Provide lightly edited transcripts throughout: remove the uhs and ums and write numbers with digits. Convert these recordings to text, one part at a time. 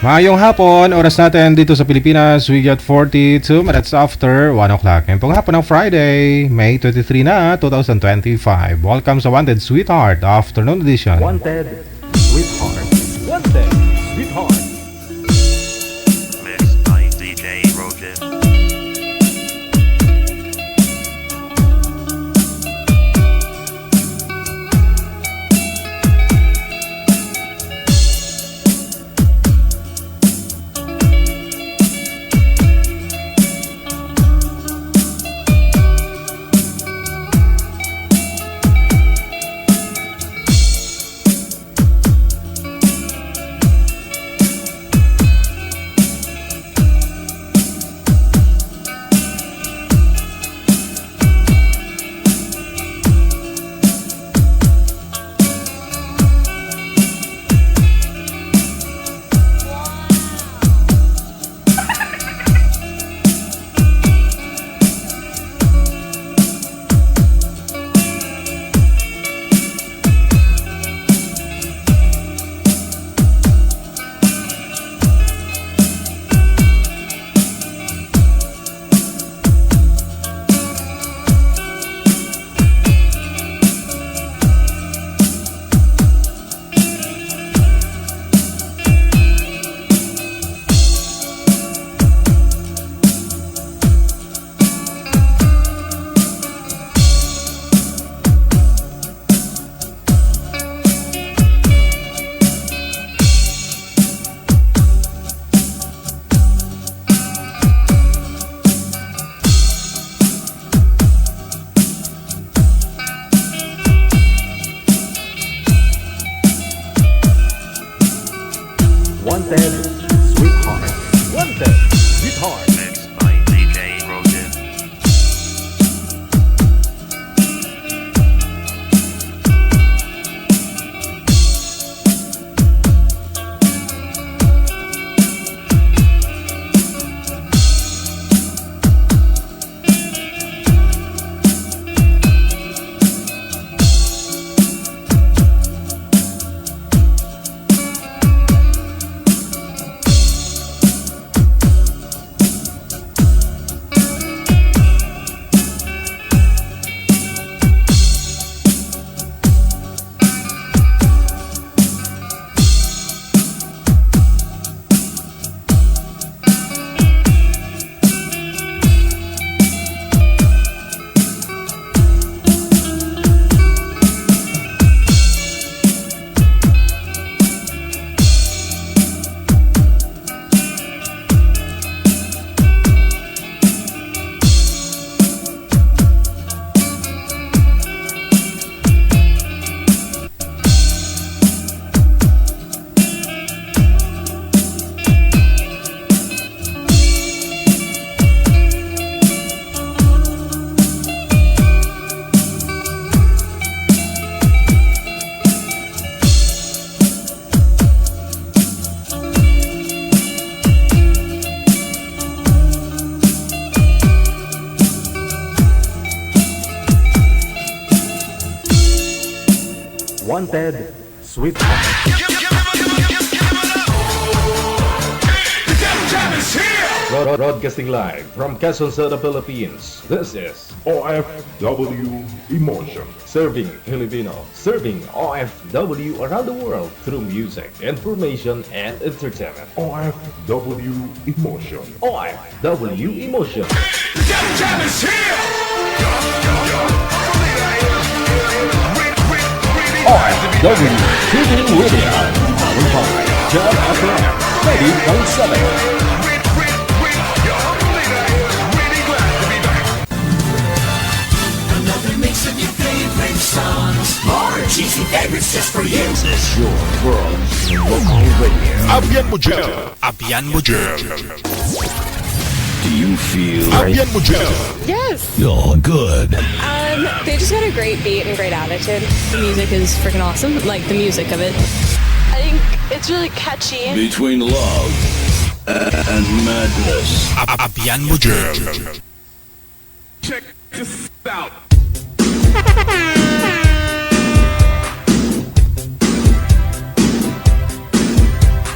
Maayong hapon, oras natin dito sa Pilipinas, we got 42 minutes after 1 o'clock. Ngayon pong hapon ng Friday, May 23 na, 2025. Welcome sa Wanted Sweetheart Afternoon Edition. Wanted Sweetheart. Wanted Sweetheart. Mixed by DJ Roger. Wanted Sweetheart. Wanted Sweetheart. Mixed by DJ Roger. Wanted Sweetheart. Broadcasting live from Quezon City, Philippines. This is OFW Emotion. Serving Filipino, serving OFW around the world through music, information, and entertainment. OFW Emotion. OFW Emotion. OFW Shooting Radio. Powered by John FM 90.7. Another mix of your favorite songs. More cheesy favorites just for you. This is your world local radio. Abian Mujel. Abian Mujel. Do you feel Abian Mujel. Yes. you're good? They just got a great beat and great attitude. The music is freaking awesome. Like the music of it. I think it's really catchy. Between love and madness. Abian Mujel. Check this out.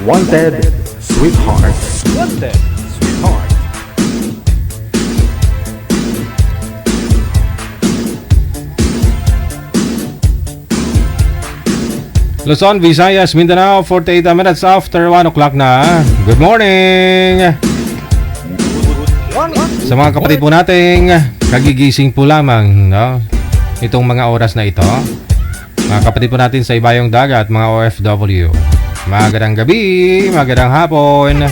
Wanted Sweetheart. Wanted, sweetheart. Luzon, Visayas, Mindanao, 48 minutes after 1 o'clock na. Good morning! Sa mga kapatid po nating kagigising po lamang, no? Itong mga oras na ito. Mga kapatid po natin sa ibayong dagat, mga OFW. Magandang gabi, magandang hapon.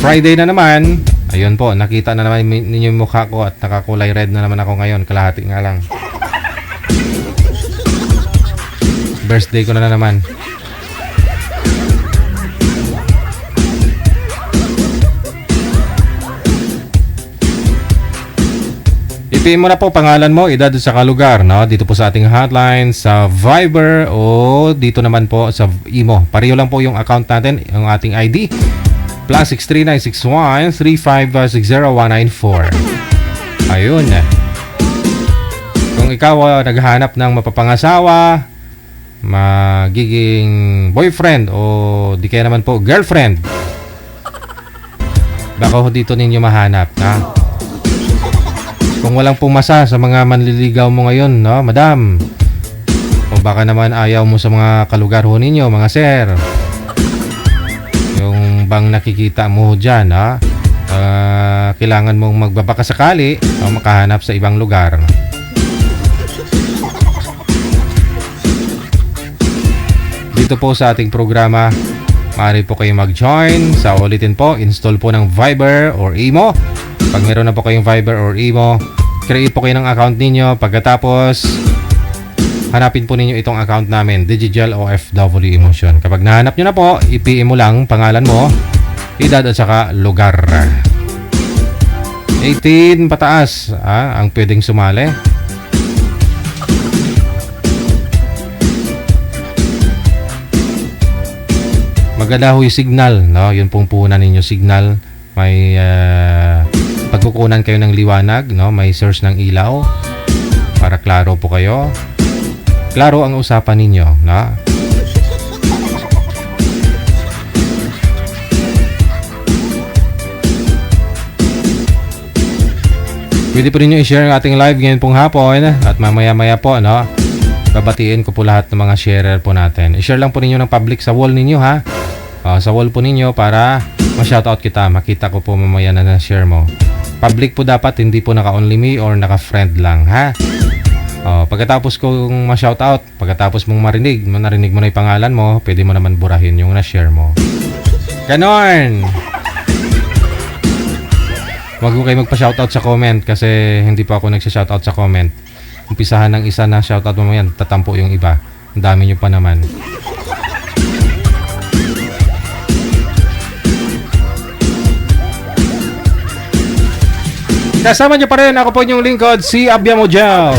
Friday na naman. Ayun po, nakita na naman ninyo yung mukha ko at nakakulay red na naman ako ngayon. Kalahati nga lang. Birthday ko na naman. I-PM mo na po pangalan mo, edad sa kalugar, no? Dito po sa ating hotline, sa Viber o dito naman po sa Imo. Pareho lang po yung account natin, yung ating ID. +63961 3560194. Ayun. Kung ikaw naghahanap ng mapapangasawa, magiging boyfriend o di kaya naman po girlfriend, baka ho dito ninyo mahanap, ha? Kung walang pumasa sa mga manliligaw mo ngayon, no, madam, o baka naman ayaw mo sa mga kalugar ho ninyo, mga sir, yung bang nakikita mo dyan, ha? Kailangan mong magbabaka sakali o makahanap sa ibang lugar. Dito po sa ating programa, maaari po kayong mag-join. Sa ulitin po, install po ng Viber or Imo. Pag meron na po kayong Viber or Imo, create po kayo ng account ninyo. Pagkatapos, hanapin po ninyo itong account namin, Digital OFW Emotion. Kapag nahanap nyo na po, i-PM mo lang pangalan mo, edad at saka lugar. 18 pataas ang pwedeng sumali. Maganda ho yung signal, no? Yun pong puhunan ninyo, signal. May pagkukunan kayo ng liwanag, no? May source ng ilaw para klaro po kayo. Klaro ang usapan ninyo, no? Pwede po ninyo i-share ang ating live ngayon pong hapon at mamaya-maya po, no? Babatiin ko po lahat ng mga sharer po natin. I-share lang po ninyo ng public sa wall ninyo, ha? Sa wall po ninyo para ma-shoutout kita. Makita ko po mamaya na na-share mo. Public po dapat, hindi po naka-only me or naka-friend lang, ha? Pagkatapos kong ma-shoutout, pagkatapos mong narinig mo na yung pangalan mo, pwede mo naman burahin yung na-share mo. Ganon! Huwag mo kayo magpa-shoutout sa comment kasi hindi pa ako nagsa-shoutout sa comment. Umpisahan ng isa na shoutout mo yan, tatampo yung iba. Ang dami nyo pa naman. Kasama nyo pa rin, ako po yung lingkod, si Abyan Mojel.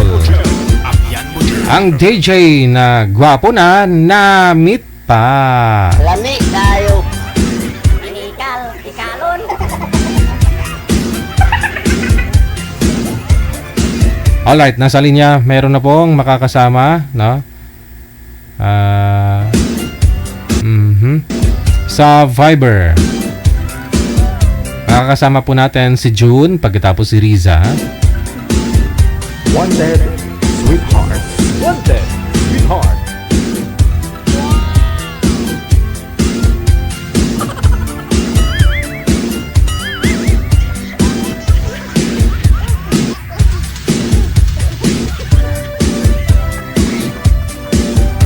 Ang DJ na gwapo na na-meet pa. Lamig tayo. Ikalon. Alright, nasa linya, meron na pong makakasama, no? Sa Viber. Makakasama po natin si June, pagkatapos si Riza. Wanted, sweetheart. Wanted, sweetheart.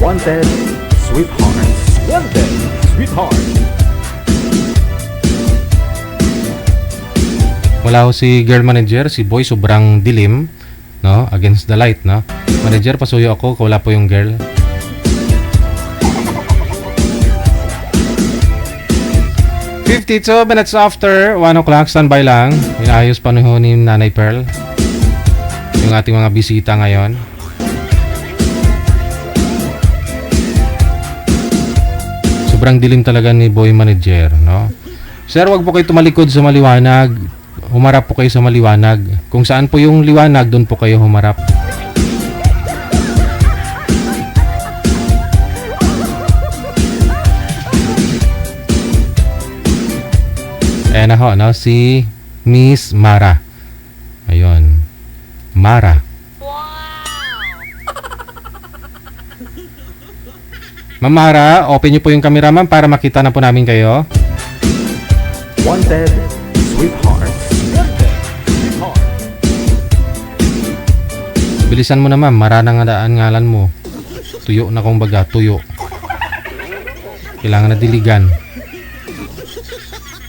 Wanted, sweetheart. Wanted, sweetheart. Wala ho si girl manager, si boy sobrang dilim, no? Against the light, no? Manager, pasuyo ako, wala po yung girl. "52 minutes after 1 o'clock, standby lang. Inaayos pa ho ni Nanay Pearl yung ating mga bisita ngayon. Sobrang dilim talaga ni boy manager, no? Sir, wag po kayo tumalikod sa maliwanag. Humarap po kayo sa maliwanag. Kung saan po yung liwanag, doon po kayo humarap. Ayan na ho, no? Si Miss Mara. Ayun. Mara. Ma'am Mara, open niyo po yung camera ma'am para makita na po namin kayo. Wanted Sweethearts. Wanted Sweethearts. Bilisan mo na ma'am, Mara na nga daan ngalan mo. Tuyo na kumbaga, tuyo. Kailangan na diligan.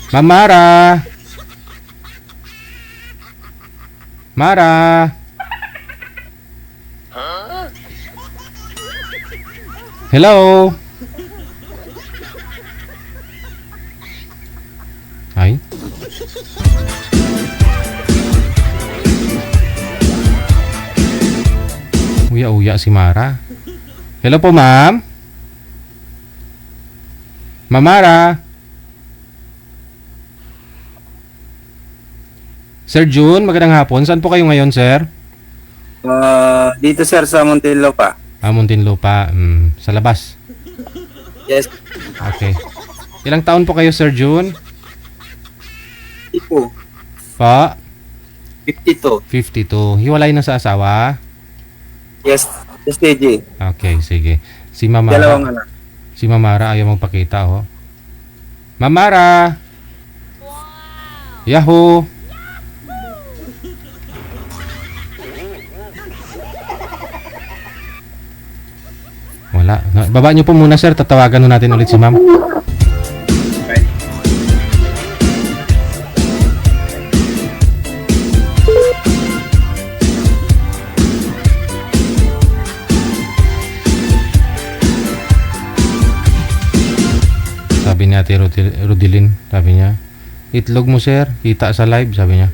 Ma'am Mara! Mara! Hello? Ay? Uya-uya si Mara. Hello po, ma'am? Ma'am Mara? Sir June, magandang hapon. Saan po kayo ngayon, sir? Dito sir sa Muntinlupa. Muntinlupa. Sa labas. Yes. Okay. Ilang taon po kayo, Sir June? Ito. Pa? 52. 52. Hiwalay na sa asawa? Yes. STG. Okay, sige. Si Mamara. Dalawang anak. Si Mamara ayaw magpakita, oh. Mamara! Yahoo! Wala. Baba niyo po muna, sir. Tatawagan nun natin ulit si ma'am. Sabi ni Ate Rodilin, sabi niya, itlog mo, sir. Kita sa live, sabi niya.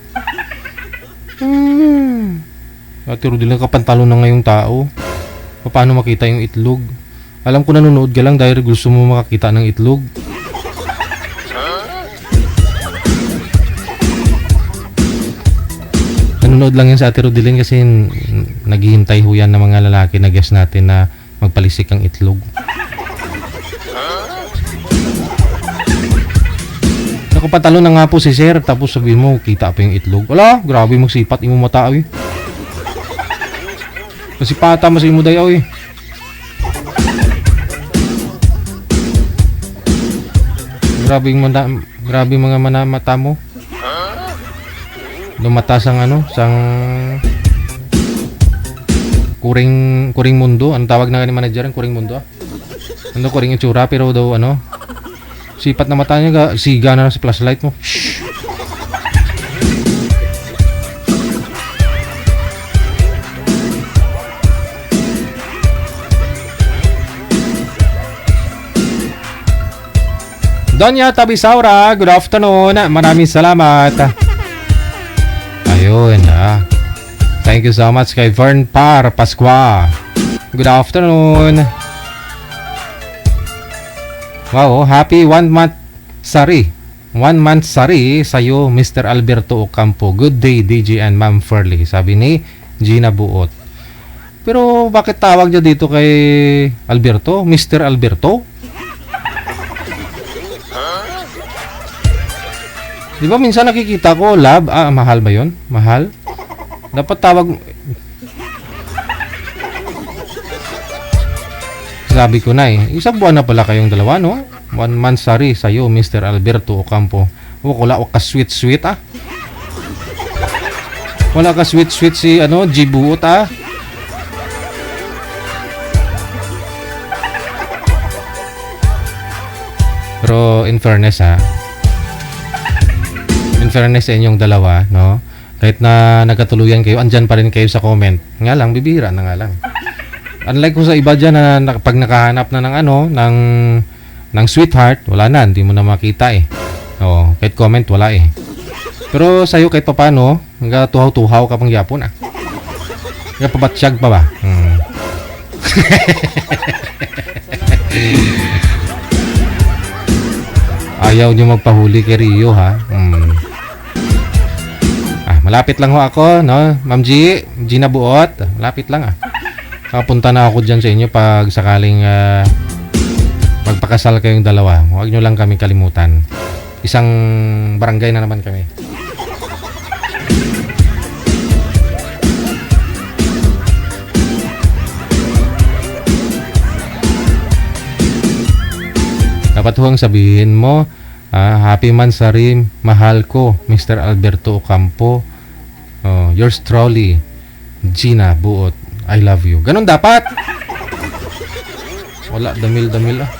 Ate Rodilin, kapantalo na ngayong tao. Paano makita yung itlog? Alam ko nanonood ka lang dahil gusto mo makakita ng itlog. Nanonood lang yan sa Ate Rodilin kasi naghihintay ho yan ng mga lalaki na guest natin na magpalisik ang itlog. Nakapatalo na nga po si sir tapos sabihin mo kita pa yung itlog. Wala, grabe magsipat imo mata eh. Kasi pata mas imo dayaw eh. Grabe mga mata mo. Lumatas ang ano, sang kuring mundo. Ang tawag na ni manager ang kuring mundo. Ano kuring itsura pero daw ano. Sipat na mata niya, siga na sa flashlight mo. Shhh. Donya Tabisaura, good afternoon. Maraming salamat. Ayun, thank you so much kay Vern Par Pasqua. Good afternoon. Wow, happy 1 month sari. 1 month sari sa'yo, Mr. Alberto Ocampo. Good day, DJ and Ma'am Furley. Sabi ni Gina Buot. Pero bakit tawag niya dito kay Alberto? Mr. Alberto? Di ba minsan nakikita ko, love, mahal ba yon? Mahal? Dapat tawag... Sabi ko na eh, isang buwan na pala kayong dalawa, no? 1 month sari sa'yo, Mr. Alberto Ocampo. Wala ka sweet-sweet, ah. Wala ka sweet-sweet si, Gibuot, ah. Pero, in fairness, in fairness sa inyong dalawa, no? Kahit na nagkatuluyan kayo, andyan pa rin kayo sa comment. Nga lang, bibihira na nga lang. Unlike kung sa iba dyan na pag nakahanap na ng sweetheart, wala na, hindi mo na makita eh. Oo, kahit comment, wala eh. Pero sa'yo kahit pa paano, hanggang tuhaw-tuhaw ka pang yapon ah. Hanggang pabatsyag pa ba? Ayaw nyo magpahuli kay Rio ha. Malapit lang ho ako, no? Ma'am G, Gina Buot, malapit lang ah. Kapunta na ako dyan sa inyo pag sakaling magpakasal kayong dalawa. Huwag nyo lang kami kalimutan. Isang barangay na naman kami. Dapat huwag sabihin mo, happy Mansarim, mahal ko, Mr. Alberto Ocampo, yours truly, Gina Buot, I love you. Ganon dapat. Wala, damil-damil ah.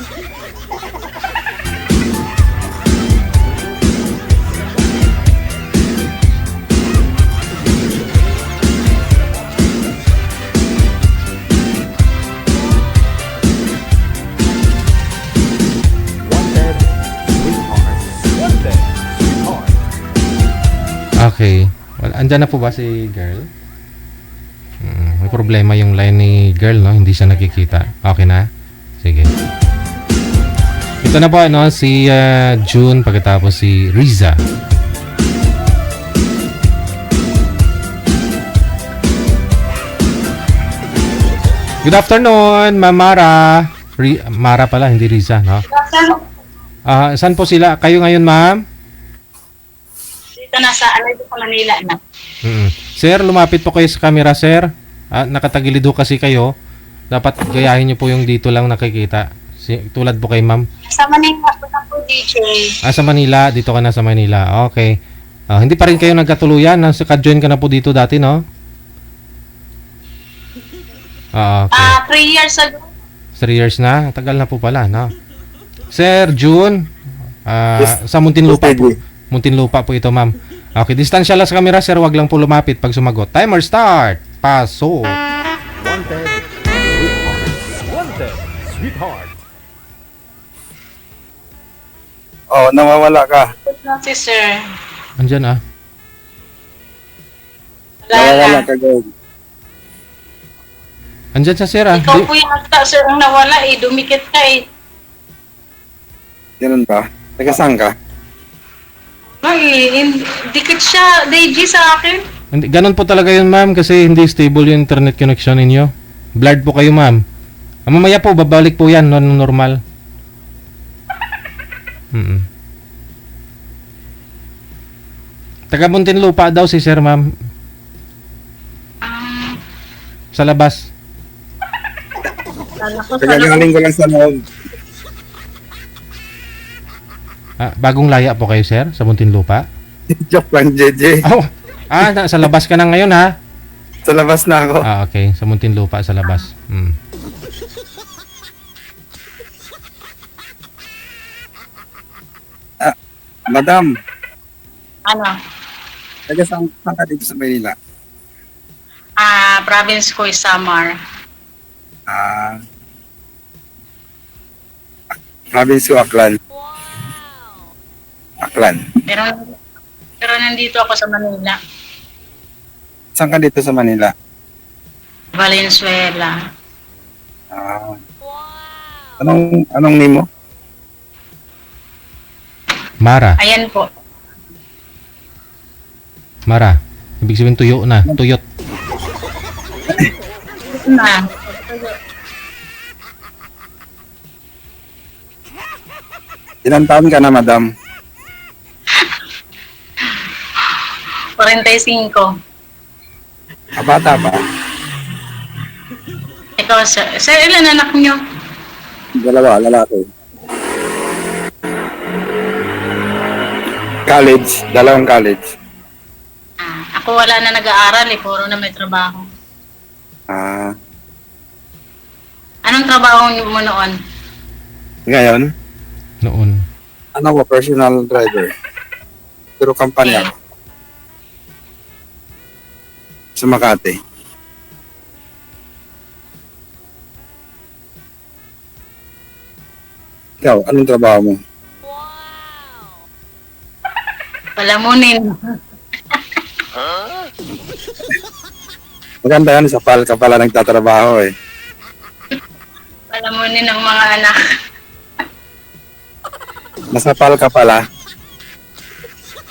Wanted, sweetheart. Wanted, sweetheart. Okay. Well, andyan na po ba si girl? May problema yung line ni girl, no? Hindi siya nakikita. Okay na? Sige. Ito na po, ano? Si June, pagkatapos si Riza. Good afternoon, Ma'am Mara. Mara pala, hindi Riza, no? Saan po sila? Kayo ngayon, ma'am? Dito nasa Manila na. Sir, lumapit po kayo sa camera, sir. Nakatagilid ho kasi kayo. Dapat gayahin nyo po yung dito lang nakikita. Tulad po kay ma'am. Sa Manila po na po, DJ. Sa Manila. Dito ka na sa Manila. Okay. Hindi pa rin kayo nagkatuluyan. Ka-join ka na po dito dati, no? Okay. 3 years ago. 3 years na? Tagal na po pala, no? Sir, June. Sa Muntinlupa po. Muntinlupa po ito, ma'am. Okay, distansya lang sa camera, sir. Wag lang po lumapit pag sumagot. Timer start. Paso. Wanted, sweetheart. Wanted, sweetheart. Oh, nawawala ka. Good na si sir. Andyan ah. Nawawala ka, girl. Andyan sa sir ah. Ikaw po yung sir ang nawala eh. Dumikit ka eh. Ganun ba? Taga-saan ka? Ay, dikit siya, DJ sa akin. Ganon po talaga yun, ma'am, kasi hindi stable yung internet connection ninyo. Blurred po kayo, ma'am. Mamaya po, babalik po yan, normal. Taga Muntinlupa daw si sir, ma'am. Sa labas. Taga-galing ko lang sa loob. Bagong laya po kayo, sir, sa Muntinlupa? Joke lang, JJ. Oh, sa labas ka na ngayon, ha? Sa labas na ako. Okay. Sa Muntinlupa, sa labas. Madam, Ano? taga-saan ka dito sa Manila? Province ko is Samar. Province ko, Aklan. Aklan. Pero nandito ako sa Manila. Saan ka dito sa Manila? Valenzuela. Anong name mo? Mara. Ayan po. Mara. Ibig sabihin tuyo na. Tuyot. Na. Ilang taon ka na, madam? 45. Bata ba? Ikaw, sir. Sir, ilan anak niyo? 2, lalaki. College, 2 college. Ako wala na nag-aaral eh. Puro na may trabaho. Anong trabaho mo noon? Ngayon? Noon. Ano ko, personal driver. Pero kampanya ako. Sa Makati. Ikaw, anong trabaho mo? Palamunin. Maganda yan, sa PAL ka pala nagtatrabaho eh. Palamunin ng mga anak. Nasa PAL ka pala.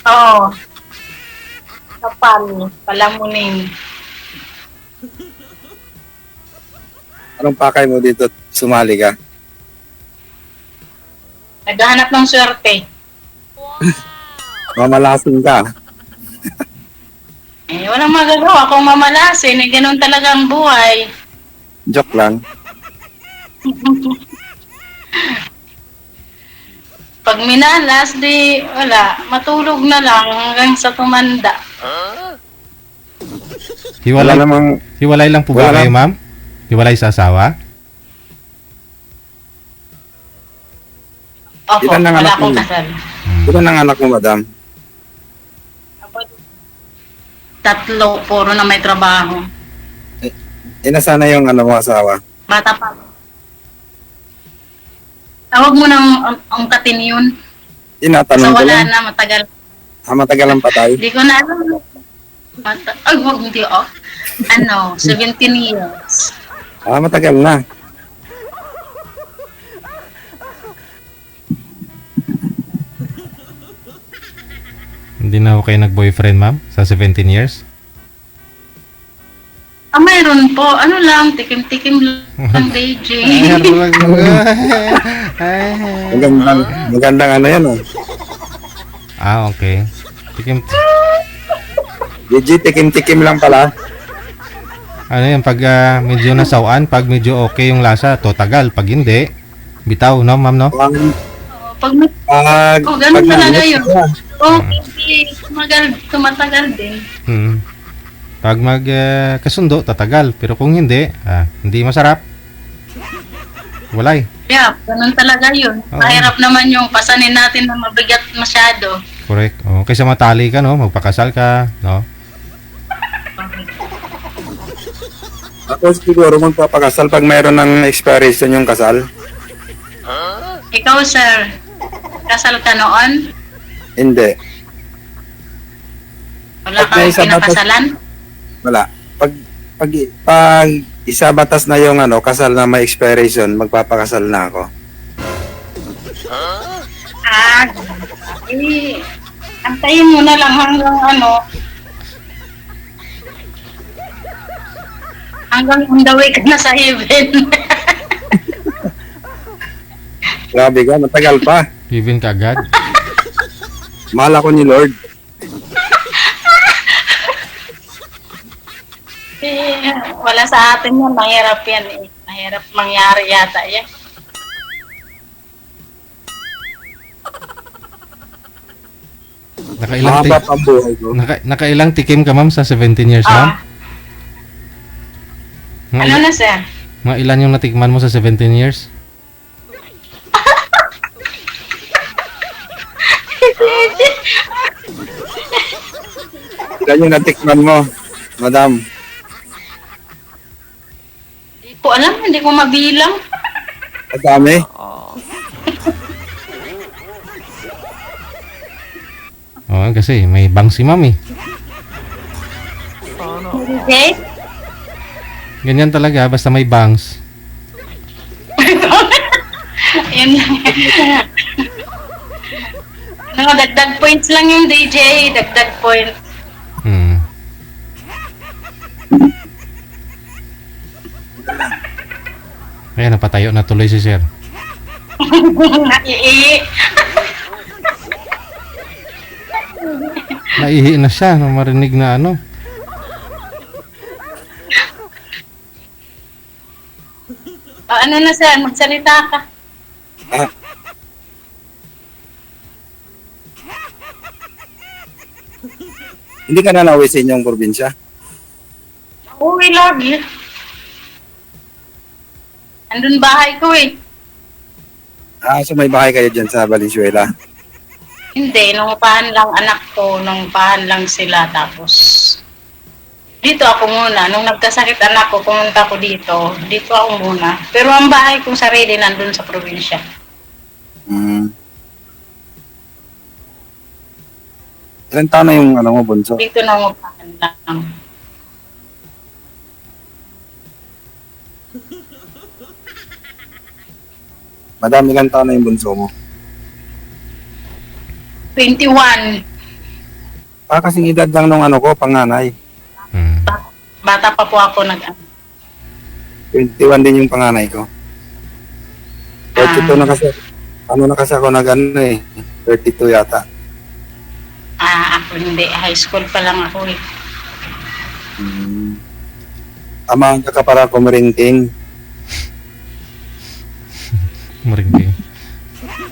Oo. Kapal. Palamunin. Anong pakay mo dito? Sumali ka? Naghahanap ng swerte. Mamalasin ka. Eh, walang magagawa kung mamalasin. Eh, ganun talaga ang buhay. Joke lang. Pag minalas, di wala. Matulog na lang hanggang sa tumanda. Hiwalay, Wala namang- hiwalay lang po ba wala kayo, lang. ma'am? Hiwalay sa asawa? Opo, Ilan ang wala anak akong mo? kasal. Ilan ang anak mo, madam? 3, puro na may trabaho. Nasaan na yung mo asawa? Bata pa. Tawag mo ng angkatin yun. Tinatanong Sa ko wala lang. na, matagal. Matagal ang patay. Hindi ko na alam. Ay, wag hindi oh. 17 years. Matagal na. Hindi na ako kayo nag-boyfriend, ma'am? Sa 17 years? Mayroon po. Ano lang, tikim-tikim lang, DJ. Magandang ano yan, oh. Okay. Tikim, Legit, tikim-tikim lang pala. ano yan, pag medyo nasawan, pag medyo okay yung lasa, to tagal. Pag hindi, bitaw, no, ma'am, no? Pag may... ganun talaga yun. Okay, tumatagal din. Pag kasundo, tatagal. Pero kung hindi, hindi masarap. Walay. Yeah, ganun talaga yun. Mahirap naman yung pasanin natin na mabigat masyado. Correct. Kaysa matali ka, no? Magpakasal ka, no? Ako siguro magpapakasal pag mayroon ng expiration yung kasal. Ikaw, sir, kasal ka noon? Hindi. Wala Pag may kang isa pinakasalan? Wala. Pag isa batas na yung kasal na may expiration, magpapakasal na ako. Antayin mo na lang hanggang hanggang on the way ka na sa heaven. Grabe ka, matagal pa. Even ka agad. Mahal ako ni Lord. Wala sa atin yan, mahirap yan eh. Mahirap mangyari yata yan. Mahaba pa ang buhay ko. Nakailang tikim ka, ma'am, sa 17 years, ma'am? Ano na, sir? Mga ilan yung natikman mo sa 17 years? Ilan yung natikman mo, madam? Hindi ko alam, hindi ko mabilang. Madami? Kasi may bang si ma'am eh. Okay? Ganyan talaga, basta may bangs. Yun lang. Dagdag points lang yung DJ, dagdag points. Kaya napatayo na tuloy si sir. Naihi na siya nang marinig na Ano na, sir? Magsalita ka. Hindi ka na nauwi sa inyong probinsya? Uwi lagi. Andun bahay ko eh. So may bahay kayo dyan sa Valenzuela? Hindi, nangupahan lang anak ko, nangupahan lang sila. Tapos, dito ako muna. Nung nagkasakit anak ko, pumunta ko dito. Dito ako muna. Pero ang bahay kong sarili nandun sa probinsya. Ilan taon na yung mo, bunso? Dito nangupahan lang. Madam, ilan taon na yung bunso mo? 21. Kasing edad lang nung ko, panganay. Bata pa po ako 21 din yung panganay ko. 32 na kasi. Na kasi ako 32 yata. Hindi, high school pa lang ako eh. Amang ka para kumaringking. Maringking.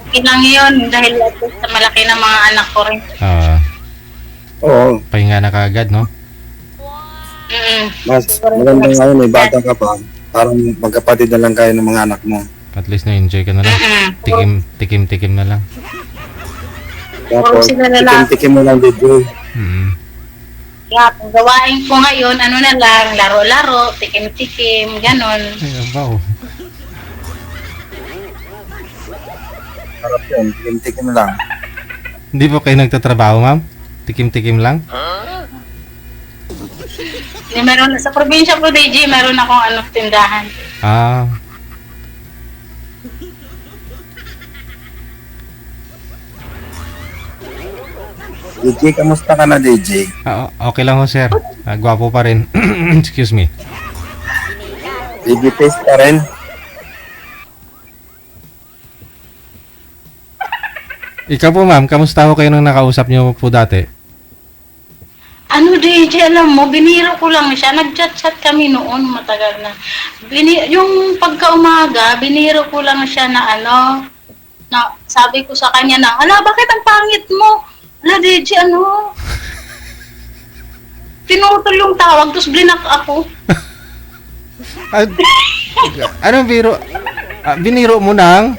Ilang yun dahil sa malaki ng mga anak ko rin. Oo. Pahinga na kaagad, no? Mas maganda ngayon eh, bata ka pa. Parang magkapatid na lang kayo ng mga anak mo. At least na-enjoy ka na lang. Tikim na lang. Tapos, tikim-tikim mo lang dito. Yeah, kung gawain ko ngayon, ano na lang, laro-laro, tikim-tikim, ganon. Ay, abaw. Harap yun, tikim-tikim lang. Hindi po kayo nagtatrabaho, ma'am? Tikim-tikim lang? Meron sa probinsya po, DJ, meron akong tindahan. Ah. DJ, kamusta ka na, DJ? Okay lang ho, sir. Gwapo pa rin. Excuse me. DJ face pa rin? Ikaw po, ma'am, kamusta ho kayo nung nakausap niyo po dati? Ano, DJ, alam mo, biniro ko lang siya. Nag-chat-chat kami noon, matagal na. Yung pagka-umaga, biniro ko lang siya na na sabi ko sa kanya na, ala, bakit ang pangit mo? Ala, DJ, tinutol yung tawag, tapos blinak ako. Anong biro? Biniro mo nang?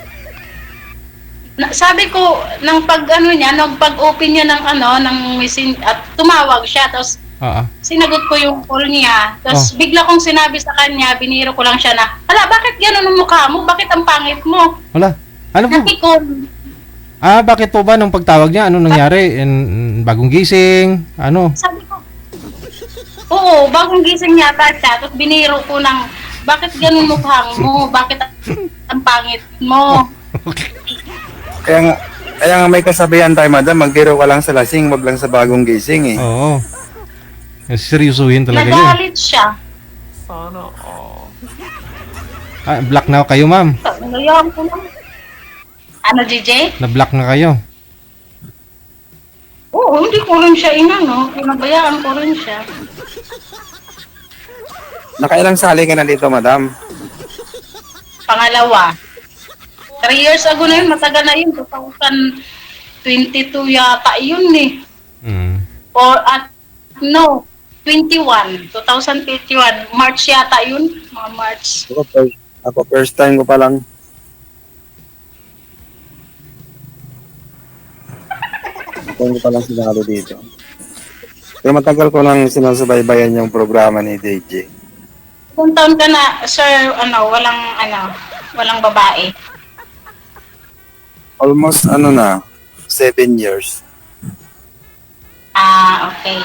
Sabi ko, nang pag-open niya ng message, at tumawag siya, tapos sinagot ko yung call niya. Tapos bigla kong sinabi sa kanya, biniro ko lang siya na, hala, bakit gano'n ang mukha mo? Bakit ang pangit mo? Wala. Ano po? Bakit po ba nung pagtawag niya, ano nangyari? Bagong gising? Ano? Sabi ko, oo, bagong gising yata siya. Tapos biniro ko ng, bakit gano'n mukha mo? Bakit ang pangit mo? Kaya nga may kasabihan tayo, madam, magbiro ka lang sa lasing, wag lang sa bagong gising eh. Oo. Seryosuhin talaga yun. Nagalit siya. Sana all. Block na kayo, ma'am. Nalayan ko lang. Ano, DJ? Na-block na kayo. Oo, hindi ko rin siya pinabayaan ko rin siya. Nakailang sali ka na dito, madam? Pangalawa. 3 years ago na yun, matagal na yun. 2022 yata yun eh. 21. 2021. March yata yun. Mga March. Ako first time ko pa lang. First time ko pa lang sinalo dito. Pero matagal ko lang sinasubaybayan yung programa ni DJ. Kung taon ka na, sir, walang babae. Almost 7 years. Okay.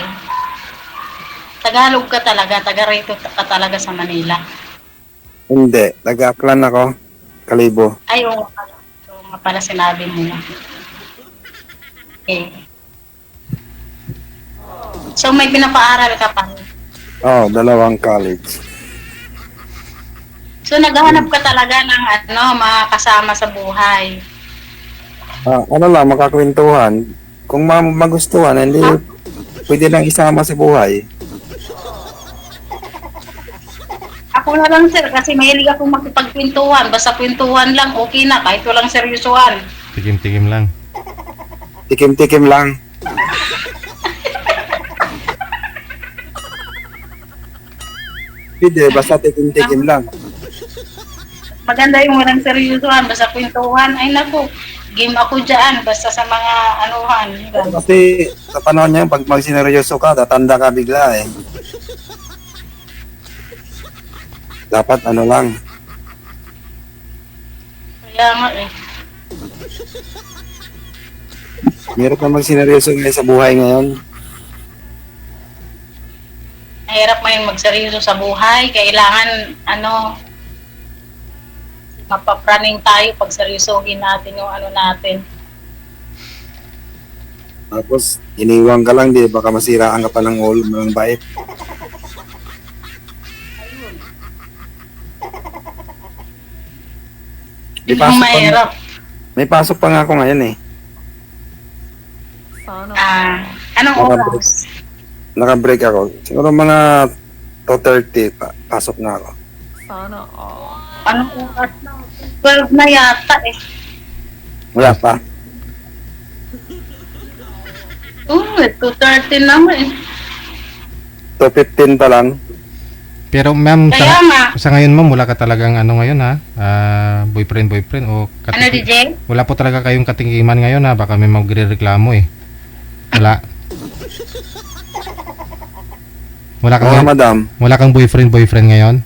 Tagalog ka talaga, taga-rito ka talaga sa Manila. Hindi, nag-aklan ako. Kalibo. Ay, oo nga pala sinabi mo na. Okay. So may pinapaaral ka pa? Oo, 2 college. So naghahanap ka talaga ng mga kasama sa buhay. Makakwentuhan. Kung magustuhan, hindi pwede lang isama sa buhay. Ako na lang, sir, kasi mahilig akong makipagkwentuhan. Basta kwentuhan lang, okay na, kahit walang seryosohan. Tikim-tikim lang. Tikim-tikim lang. Hindi, basta tikim-tikim lang. Maganda yung walang seryosohan, basta kwentuhan. Ay naku, game ako dyan, basta sa mga anuhan. Kasi sa panahon niya, pag magsineryoso ka, tatanda ka bigla eh. Dapat lang. Kaya nga eh. Meron ka magsineryoso ngayon sa buhay ngayon. Mahirap ngayon magseryoso sa buhay. Kailangan, mapapraning tayo pag seryosohin natin yung natin. Tapos, iniwang ka lang, di baka masiraan ka pa ng ulo ng bait. Mahirap. May pasok pa nga ako ngayon eh. Ano Anong Naka-break. oras? Naka-break ako. Siguro mga 2:30 pasok na ako. Sana all. Anong oras na? 12 na yata eh. Wala pa. 2:30 naman eh. 2:15 pa lang. Pero ma'am, Kaya nga. sa ngayon ma'am, wala ka talagang ano ngayon ha? Boyfriend o Ano, DJ? Wala po talaga kayong katingiman ngayon ha? Baka may magre-reklamo eh. Wala. Wala kang, Oo, madam. wala kang boyfriend ngayon?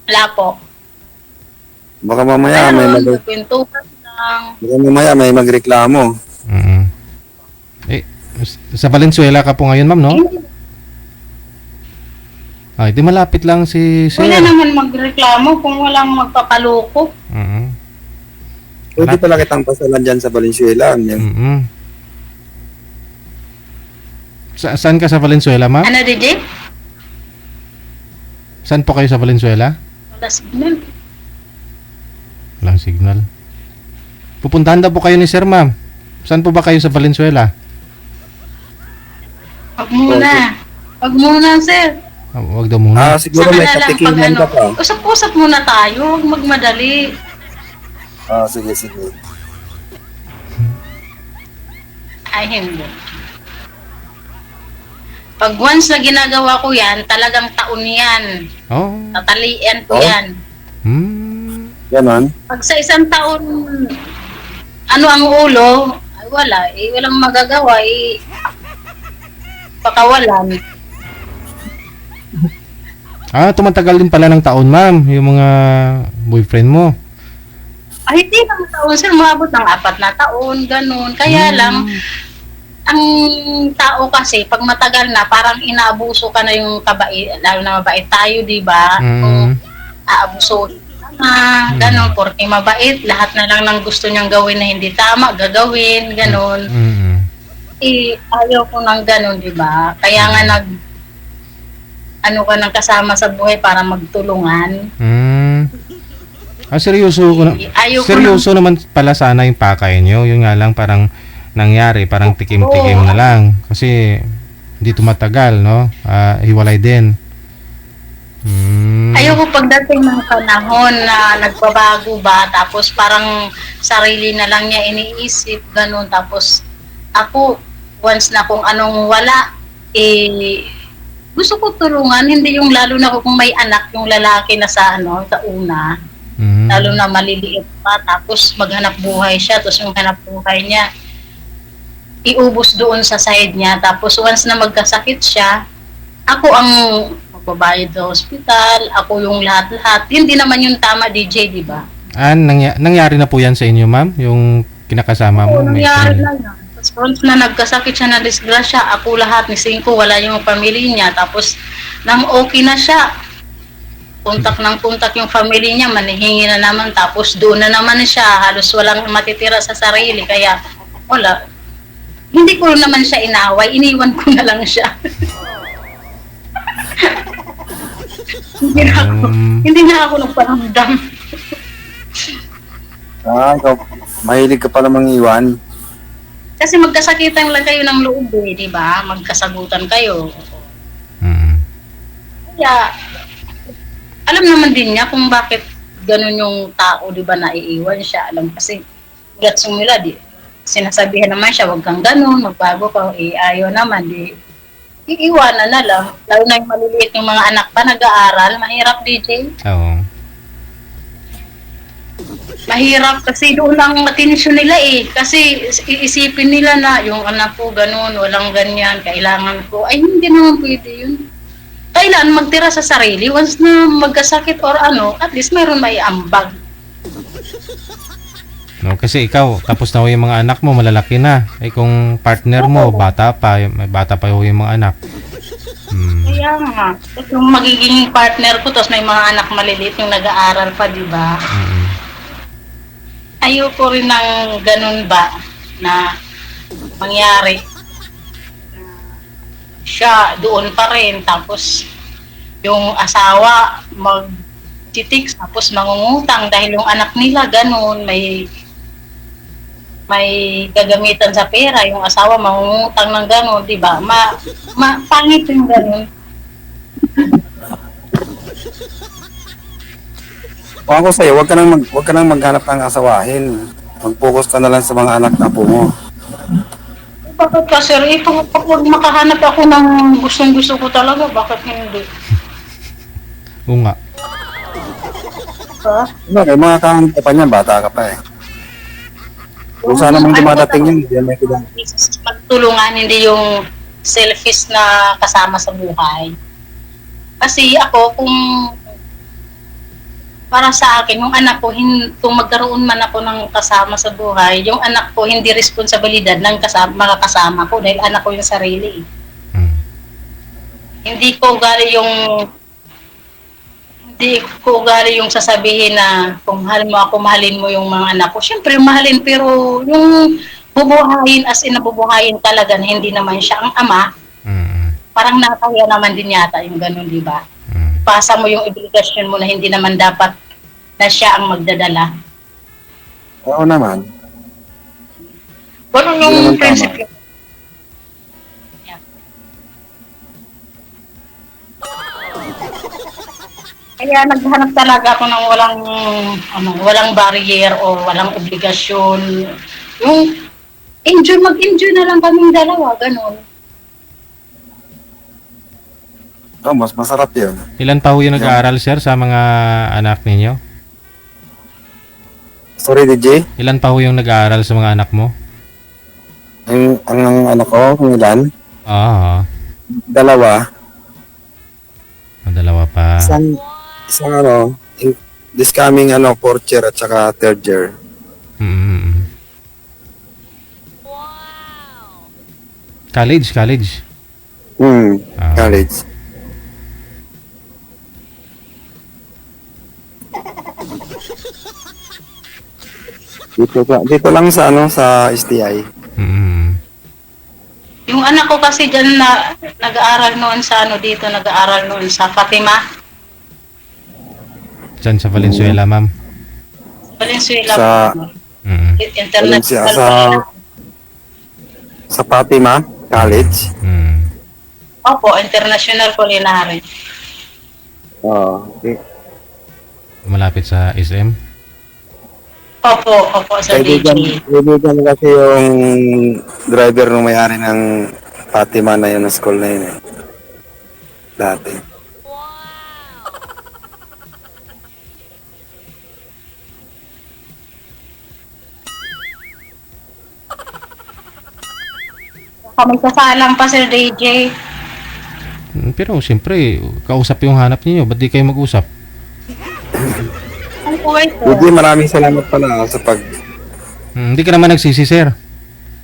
Wala po. Baka mamaya Kwentuhan lang. baka mamaya may magreklamo. Mm. Sa Valenzuela ka po ngayon ma'am, no? Ay, di malapit lang si Sir. Wala naman magreklamo kung walang magpapaloko. Mm. Pwede pala kitang pasalan dyan sa Valenzuela. Mm. Saan ka sa Valenzuela, ma'am? Ano, DJ? Saan po kayo sa Valenzuela? Wala signal. Walang signal. Pupuntahan daw po kayo ni Sir, ma'am. Saan po ba kayo sa Valenzuela? Wag muna. Wag muna, sir. Wag daw muna. Siguro may katikiman ka pa. Usap-usap muna tayo. Huwag magmadali. Sige. Ay, hindi. Pag once na ginagawa ko yan, talagang taon yan. Oh. Tatalian ko yan. Ganon. Pag sa isang taon, ano ang ulo, ay wala. Walang magagawa. Pakawalan. Tumatagal din pala ng taon, ma'am, yung mga boyfriend mo. Ay, hindi naman taon, sir. Maabot ng 4 na taon, ganun. Kaya lang, ang tao kasi, pag matagal na, parang inaabuso ka na yung kabait, lalo na mabait tayo, di ba? Kung aabuso ka na, ganun, porque mabait, lahat na lang ng gusto niyang gawin na hindi tama, gagawin, ganun. Ayaw ko ng ganun, di ba? Kaya nga ano ka nang kasama sa buhay para magtulungan. Seryoso naman pala sana yung pakay nyo. Yung nga lang parang nangyari, parang tikim-tikim na lang. Kasi hindi tumatagal, no? Hiwalay din. Ayoko pagdating ng panahon na nagbabago ba, tapos parang sarili na lang niya iniisip, ganun. Tapos ako, once na kung anong wala, gusto ko tulungan, hindi yung lalo na kung may anak yung lalaki na sa una, lalo na maliliit pa, tapos maghanap buhay siya, tapos yung hanap buhay niya iubos doon sa side niya, tapos once na magkasakit siya, ako ang magbabayad sa hospital, ako yung lahat-lahat. Hindi naman yung tama, DJ, di ba? Nangyari na po yan sa inyo, ma'am? Yung kinakasama mo? Nangyari na yan. Once na nagkasakit siya na disgrasya, ako lahat ni Cinco, wala yung pamilya niya. Tapos, nang okay na siya, kontak yung family niya, manihingi na naman. Tapos, doon na naman siya, halos walang matitira sa sarili. Kaya, wala. Hindi ko naman siya inaway, iniwan ko na lang siya. Hindi na ako nagparamdam. Mahilig ka pala mangiwan. Kasi magkasakitan lang kayo ng loob di ba? Magkasagutan kayo. Kaya, alam naman din niya kung bakit ganun yung tao, di ba, naiiwan siya. Alam kasi, gats yung nila, sinasabihan naman siya, wag kang ganun, magbago ka, ayaw naman, iiwanan na lang. Lalo na yung maliliit yung mga anak pa, nag-aaral, mahirap, DJ. Oo. Mahirap kasi doon lang atensyon nila kasi iisipin nila na yung anak ko ganun, walang ganyan, kailangan ko, ay hindi naman pwede yun. Kailan magtira sa sarili, once na magkasakit or at least mayroon may ambag. No, kasi ikaw, tapos na yung mga anak mo, malalaki na. Kung partner mo, bata pa yung mga anak. Kaya nga, yung magiging partner ko, tapos may mga anak maliliit yung nag-aaral pa, di ba? Ayoko rin ng ganun ba na mangyari. Siya doon pa rin, tapos yung asawa magtitiks, tapos mangungutang dahil yung anak nila ganun, may may gagamitan sa pera, yung asawa mangungutang ng gano'n, di ba? Pangit yung gano'n. Kung ako sa'yo, wag ka nang maghanap ng asawahin. Mag-focus ka na lang sa mga anak na po mo. Bakit ka, sir? Ito, kapag makahanap ako ng gustong-gusto ko talaga, bakit hindi? Oo nga. Ha? Okay, mga kahanap ka pa niyan, bata ka pa eh. Kung sana mang dumadating yun, hindi may kailangan. Magtulungan, hindi yung selfish na kasama sa buhay. Kasi ako, kung para sa akin, yung anak ko, kung magkaroon man ako ng kasama sa buhay, yung anak ko, hindi responsibilidad ng mga kasama ko dahil anak ko yung sarili. Hindi ko ugali yung sasabihin na kung mahal mo ako, mahalin mo yung mga anak ko. Siyempre, mahalin, pero yung bubuhayin as in nabubuhayin talaga na hindi naman siya ang ama, parang nakakaya naman din yata yung ganun, di ba? Pasa mo yung obligasyon mo na hindi naman dapat na siya ang magdadala. Oo naman. Ganun yung prinsipyo. Yeah. Kaya naghanap talaga ako ng walang barrier o walang obligasyon. Yung mag-enjoy na lang kaming dalawa, ganun. Oh, mas masarap yun. Ilan pa ho yung nag-aaral, sir, sa mga anak ninyo? Sorry, DJ. Ilan pa ho yung nag-aaral sa mga anak mo? Ang anak ko, kung ilan? Oo. Dalawa. Dalawa pa. Isang this coming, 4th year at saka 3rd year. College. College. Dito lang sa STI. Yung anak ko kasi dyan na nag-aaral noon sa Fatima. Diyan sa Valenzuela, ma'am. Valenzuela. International. Sa Fatima College. Opo, International Culinary. Okay. Malapit sa SM. Opo, sa DJ. Kaibigan kasi yung driver nung may-ari ng Fatima na yun, na school na yun eh. Dati. Kami kasalang pa, Sir DJ. Pero siyempre, kausap yung hanap niyo. Ba't di kayo mag-usap? Ang kuwait ko. Hindi, maraming salamat pala sa pag... Hindi ka naman nagsisi, sir.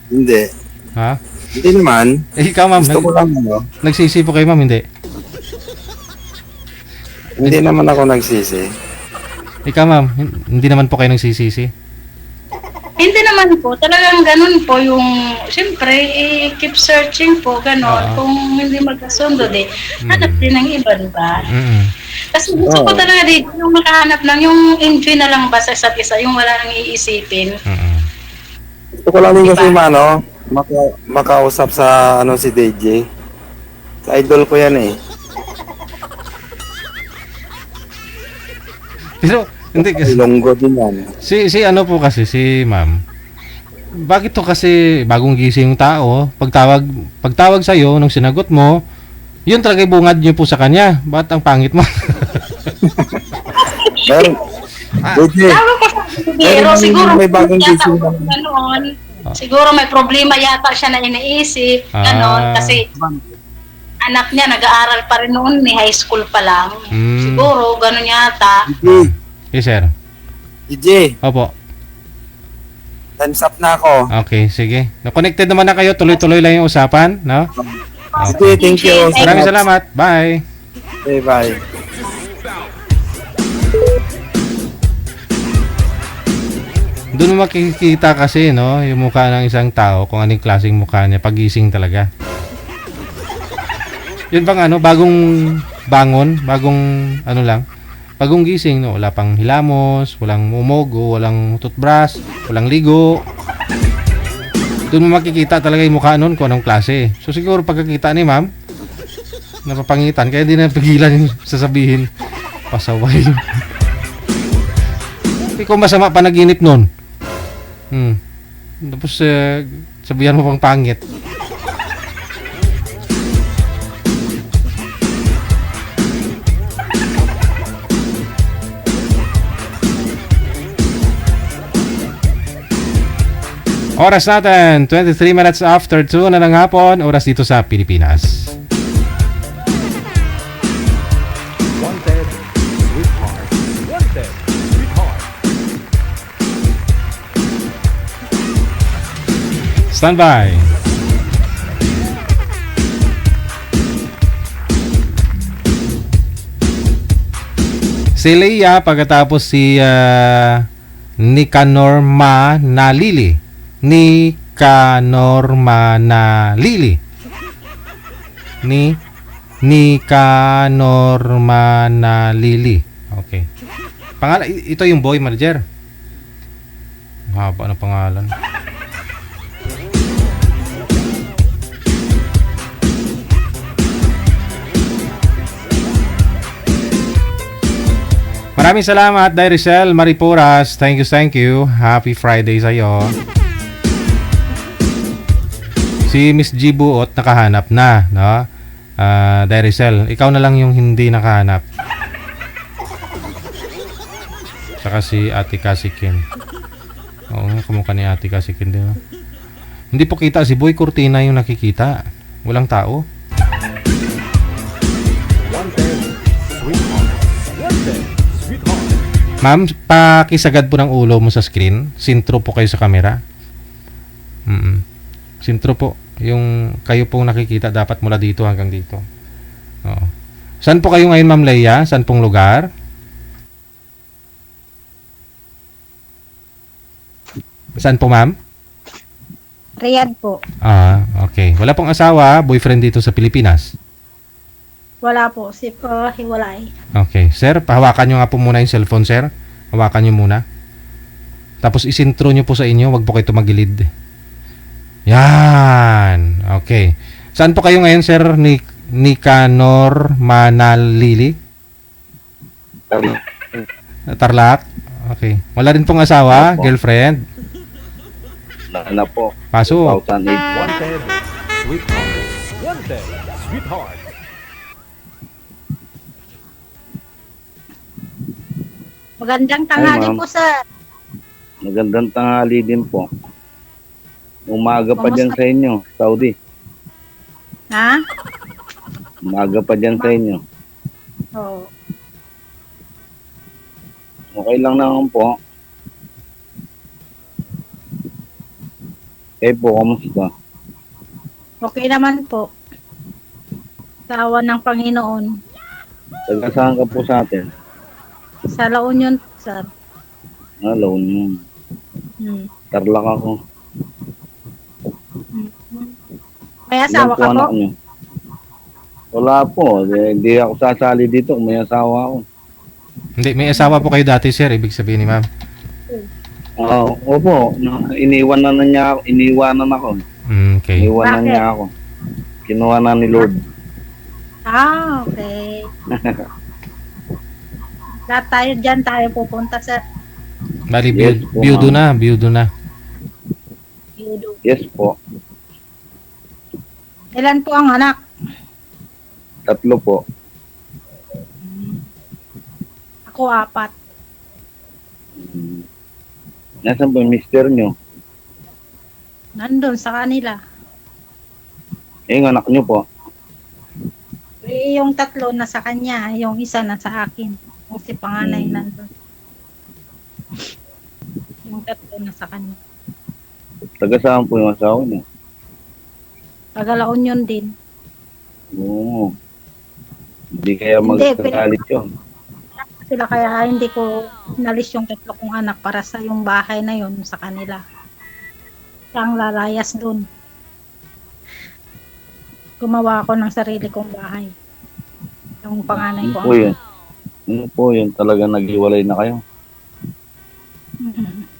Hindi. Ha? Hindi naman. Ikaw, ma'am. Gusto ko lang, Nagsisi po kayo, ma'am, hindi? Hindi naman ako nagsisi. Ikaw, ma'am, hindi naman po kayo nagsisisi? Hindi naman po. Talagang ganun po yung... Siyempre, keep searching po, ganun. Kung hindi magkasundo, hanap din ng iba, diba? Kasi gusto ko talaga yung makahanap lang, yung enjoy na lang ba sa isa't isa, yung wala nang iisipin. Gusto ko lang din kasi makausap sa si DJ. Sa idol ko yan eh. Pero, hindi kasi... Ilonggo din yan. Si ma'am. Bakit to kasi bagong gising yung tao? Pagtawag sa'yo, nung sinagot mo, yun talaga bungad niyo po sa kanya. Ba't ang pangit mo? DJ. Pero siguro may bagong gising siguro may problema yata siya na iniisip. Ganon. Kasi anak niya nag-aaral pa rin noon, high school pa lang. Siguro, ganon yata. Yes, sir. DJ. Opo. Time's up na ako. Okay, sige. Na-connected naman na kayo. Tuloy-tuloy lang yung usapan, no? Okay, thank you. Maraming salamat. Bye. Okay, bye. Doon mo makikita kasi, no, yung mukha ng isang tao, kung anong klaseng mukha niya, pagising talaga. Yun bang bagong bangon, bagong gising, no, wala pang hilamos, walang umugo, walang toothbrush, walang ligo. Doon mo makikita talaga yung mukha nun kung anong klase. So siguro pagkakita ni ma'am, napapangitan, kaya di na pigilan yung sasabihin, pasaway. Ikaw masama panaginip nun. Tapos sabihan mo pang pangit. Oras natin, 23 minutes after 2 na ng hapon, oras dito sa Pilipinas. Wanted, sweetheart. Wanted, sweetheart. Stand by. Si Leia pagkatapos si Nicanor Manalili. Nicanor Manalili. Nicanor Manalili. Okay. Pangalan, ito yung boy manager. Haba ng pangalan. Maraming salamat, Dairicel Mariporas. Thank you. Happy Friday sa'yo. Si Miss G Buot nakahanap na, no? Dairicel, ikaw na lang yung hindi nakahanap. Saka si Ate Kasikin. Oo nga, kamukha ni Ate Kasikin din. Hindi po kita, si Boy Cortina yung nakikita. Walang tao. Wanted, sweetheart. Wanted, sweetheart. Ma'am, pakisagad po ng ulo mo sa screen. Sintro po kayo sa camera. Sintro po. Yung kayo pong nakikita dapat mula dito hanggang dito. Oo. Saan po kayo ngayon, Ma'am Leia? Saan pong lugar? Saan po, Ma'am? Riyadh po. Okay. Wala pong asawa, boyfriend dito sa Pilipinas? Wala po. Si po hiwalay. Okay. Sir, pahawakan nyo nga po muna yung cellphone, sir. Hawakan nyo muna. Tapos isintro nyo po sa inyo. Wag po kayo tumagilid. Yan. Okay. Saan po kayo ngayon, sir? Nicanor Manalili? Tarlac? Okay. Wala rin pong asawa, girlfriend? Na po. Pasok. 2008. Wanted, sweetheart. Wanted, sweetheart. Magandang tanghali ma'am. po, sir. Magandang tanghali din po. Umaga pa Kamusta? dyan sa inyo, Saudi. Ha? Umaga pa dyan sa inyo. Oo. Okay lang naman po. Po, kamusta? Okay naman po. Sa awa ng Panginoon. Taga saan ka po sa atin? Sa La Union, sir. Hello, yun. Tarlac ako. May asawa Ilan po ka po? anak niyo? Wala po. Hindi ako sasali dito kung may asawa ako. Hindi, may asawa po kayo dati, sir. Ibig sabihin ni ma'am. Opo. Iniwanan ako. Okay. Iniwanan niya ako. Kinuha na ni Lord. Okay. Lahat tayo dyan, tayo pupunta, sir. Bali, Yes po, biyudo ma'am. na. Yes po. Ilan po ang anak? 3 po. Ako 4. Nasaan ba yung mister nyo? Nandun sa kanila. Yung anak nyo po. Yung 3 na sa kanya, yung isa na sa akin. Yung si panganay nandun. Yung 3 na sa kanya. Taga saan po yung asawa nyo? Taga La Union din. Oo. Hindi kaya Hindi, magkakalit yun. Sila kaya hindi ko nalis yung 3 kong anak para sa yung bahay na yun sa kanila. Siyang lalayas dun. Gumawa ako ng sarili kong bahay. Yung panganay ko. Po yun. Ano po yun? Talaga nag-iwalay na kayo? Mhm.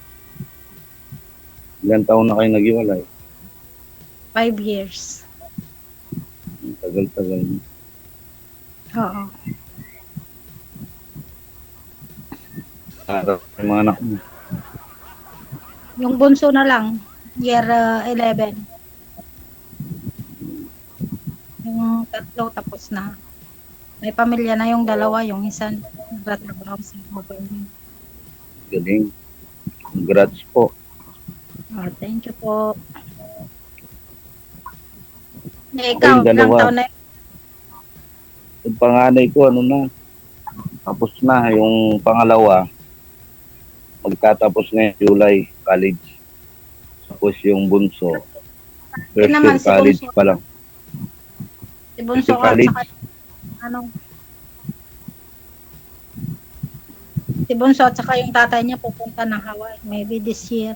Ilan taon na kayo nag-iwalay? 5 years. Tagal-tagal. Oo. Para sa mga anak mo. Yung bunso na lang, year 11. Yung tatlo tapos na. May pamilya na yung dalawa, yung isa nagtatrabaho sa government. Galing. Congrats po. Oh, thank you po. Ikaw, Yung dalawa. ilang taon na yun? Yung panganay ko, ano na, tapos na. Yung pangalawa, magtatapos ngayon, July, college. Tapos yung bunso, first naman, year si college bunso. pa lang. Si bunso Yung ka, college. saka, ano? Si bunso at saka yung tatay niya pupunta ng Hawaii, maybe this year.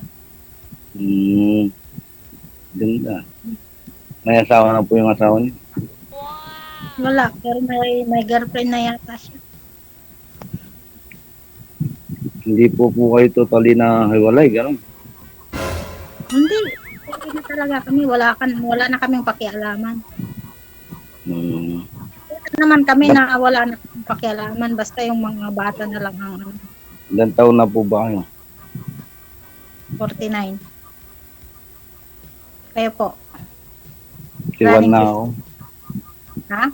Ganda. May asawa na po yung asawa niya. Wala, pero may girlfriend na yata siya. Hindi po kayo totally na hiwalay, gano'n. Hindi. Okay na talaga kami. Wala na kaming pakialaman. Wala naman kami na wala na kaming pakialaman. Basta yung mga bata na lang ang Ilan taon na po ba kayo? 49. Kayo po. 51 na ako. Ha?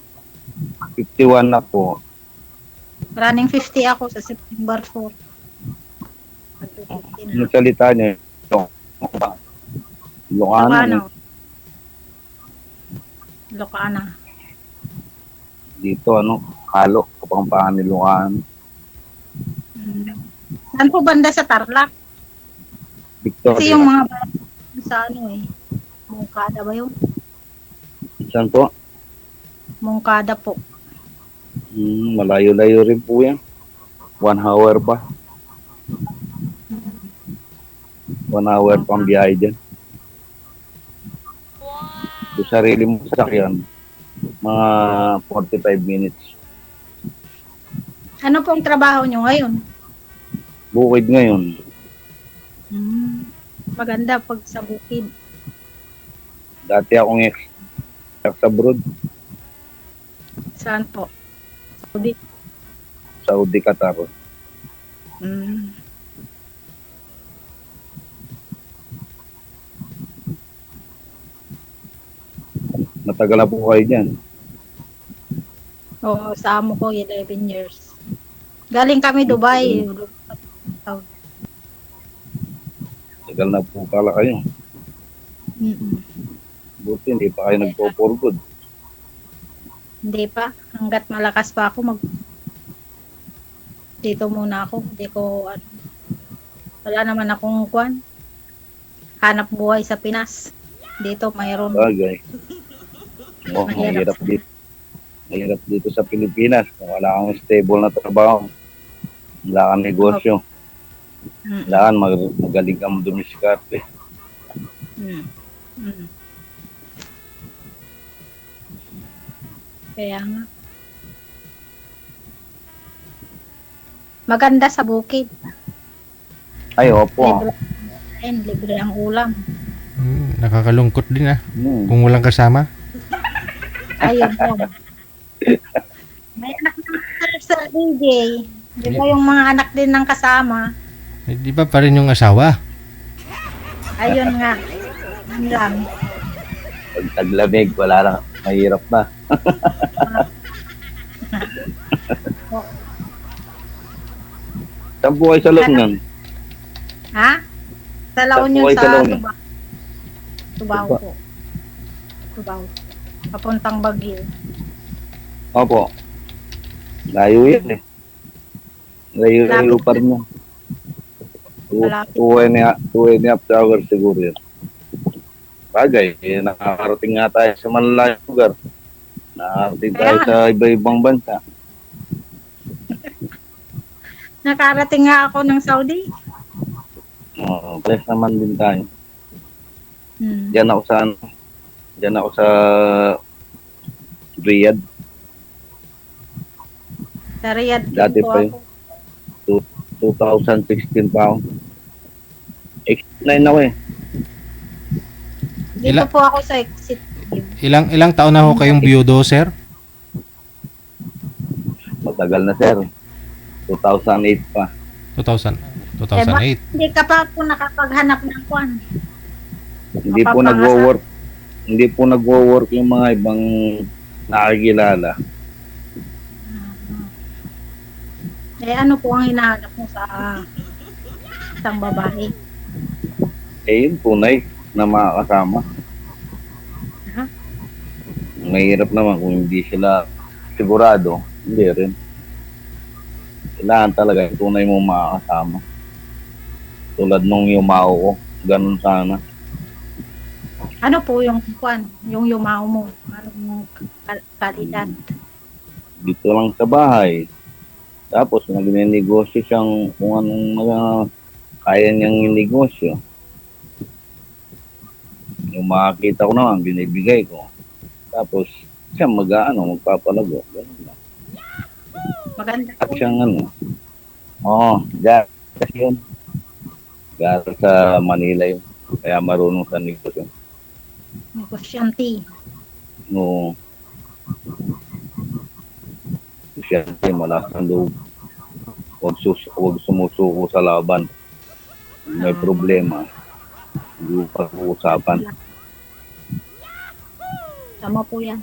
51 na po. Running 50 ako sa September 4. Yung salita niya, Ilocano. Ilocana. Dito, Halo, Kapampangan ni Ilocano. Saan po banda sa Tarlac? Victoria. Kasi yung mga sa Mungkada ba yun? Saan po? Mungkada po. Malayo-layo rin po yan. 1 hour pa. 1 hour pang biyahe dyan. Kung sarili mo sasakyan, mga 45 minutes. Ano pong trabaho nyo ngayon? Bukid ngayon. Maganda pag sa bukid. Dati akong ex-abroad. Saan po? Saudi. Saudi, Qatar. Matagal na po kayo dyan. Oo, sa amo ko 11 years. Galing kami Dubai. Tagal na po pala kayo. Buti hindi pa kayo nagpo-for good. Hindi pa. Hanggat malakas pa ako, dito muna ako. Hindi ko, wala naman akong hanap buhay sa Pinas. Dito mayroon. Bagay. Mahirap dito. Mahirap dito sa Pilipinas. Kung wala kang stable na trabaho, wala kang negosyo, wala kang magaling kang dumiskarte. Kaya nga. Maganda sa bukid. Ay, opo. Libre ang ulam. Nakakalungkot din kung walang kasama. Ayun po. May anak na sa DJ. Di ba yung mga anak din ng kasama? Di ba pa rin yung asawa? Ayun nga. Yun lang. Pag taglamig, wala lang. Mahirap na. Saan po kayo sa Loonan? Ha? Sa La Union sa Tubaw po. Tubaw. Papuntang Baguio. Opo. Layo yan Layo pa rin yan. 2.5 hours siguro yan. Bagay, nakakarating nga tayo sa malalayong lugar. Nakakarating tayo sa iba-ibang bansa. Nakarating nga ako ng Saudi. Bless naman din tayo. Diyan ako sa Riyadh. Sa Riyadh. Dati pa yun. 2016 pa ako. X9 ako Dito po ako sa exit. Ilang taon na ho kayong biyudo, sir? Matagal na, sir. 2008 pa. 2008. Hindi ka pa po nakapaghanap ng kwan. Hindi po nagwo-work. Hindi po nagwo-work yung mga ibang nakikilala. Ano po ang hinahanap mo sa isang babae? Yung tunay na makakasama. Mahirap naman kung hindi sila sigurado. Hindi rin. Kailangan talaga yung tunay mo makakasama. Tulad nung yumao ko. Ganun sana. Ano po yung kwan? Yung yumao mo? Anong kalidad? Dito lang sa bahay. Tapos nagnenegosyo siyang kung anong kaya niyang negosyo. Yung makakita ko naman, binibigay ko. Tapos siya magpapalago. Ganun lang. Maganda At siyang dyan. Kasi yun. Gara sa Manila yun. Kaya marunong sa negosyo. Negosyante. No. Negosyante, malakas ang loob. Huwag sumusuko sa laban. May problema. Hindi pag-uusapan. Tama po yan.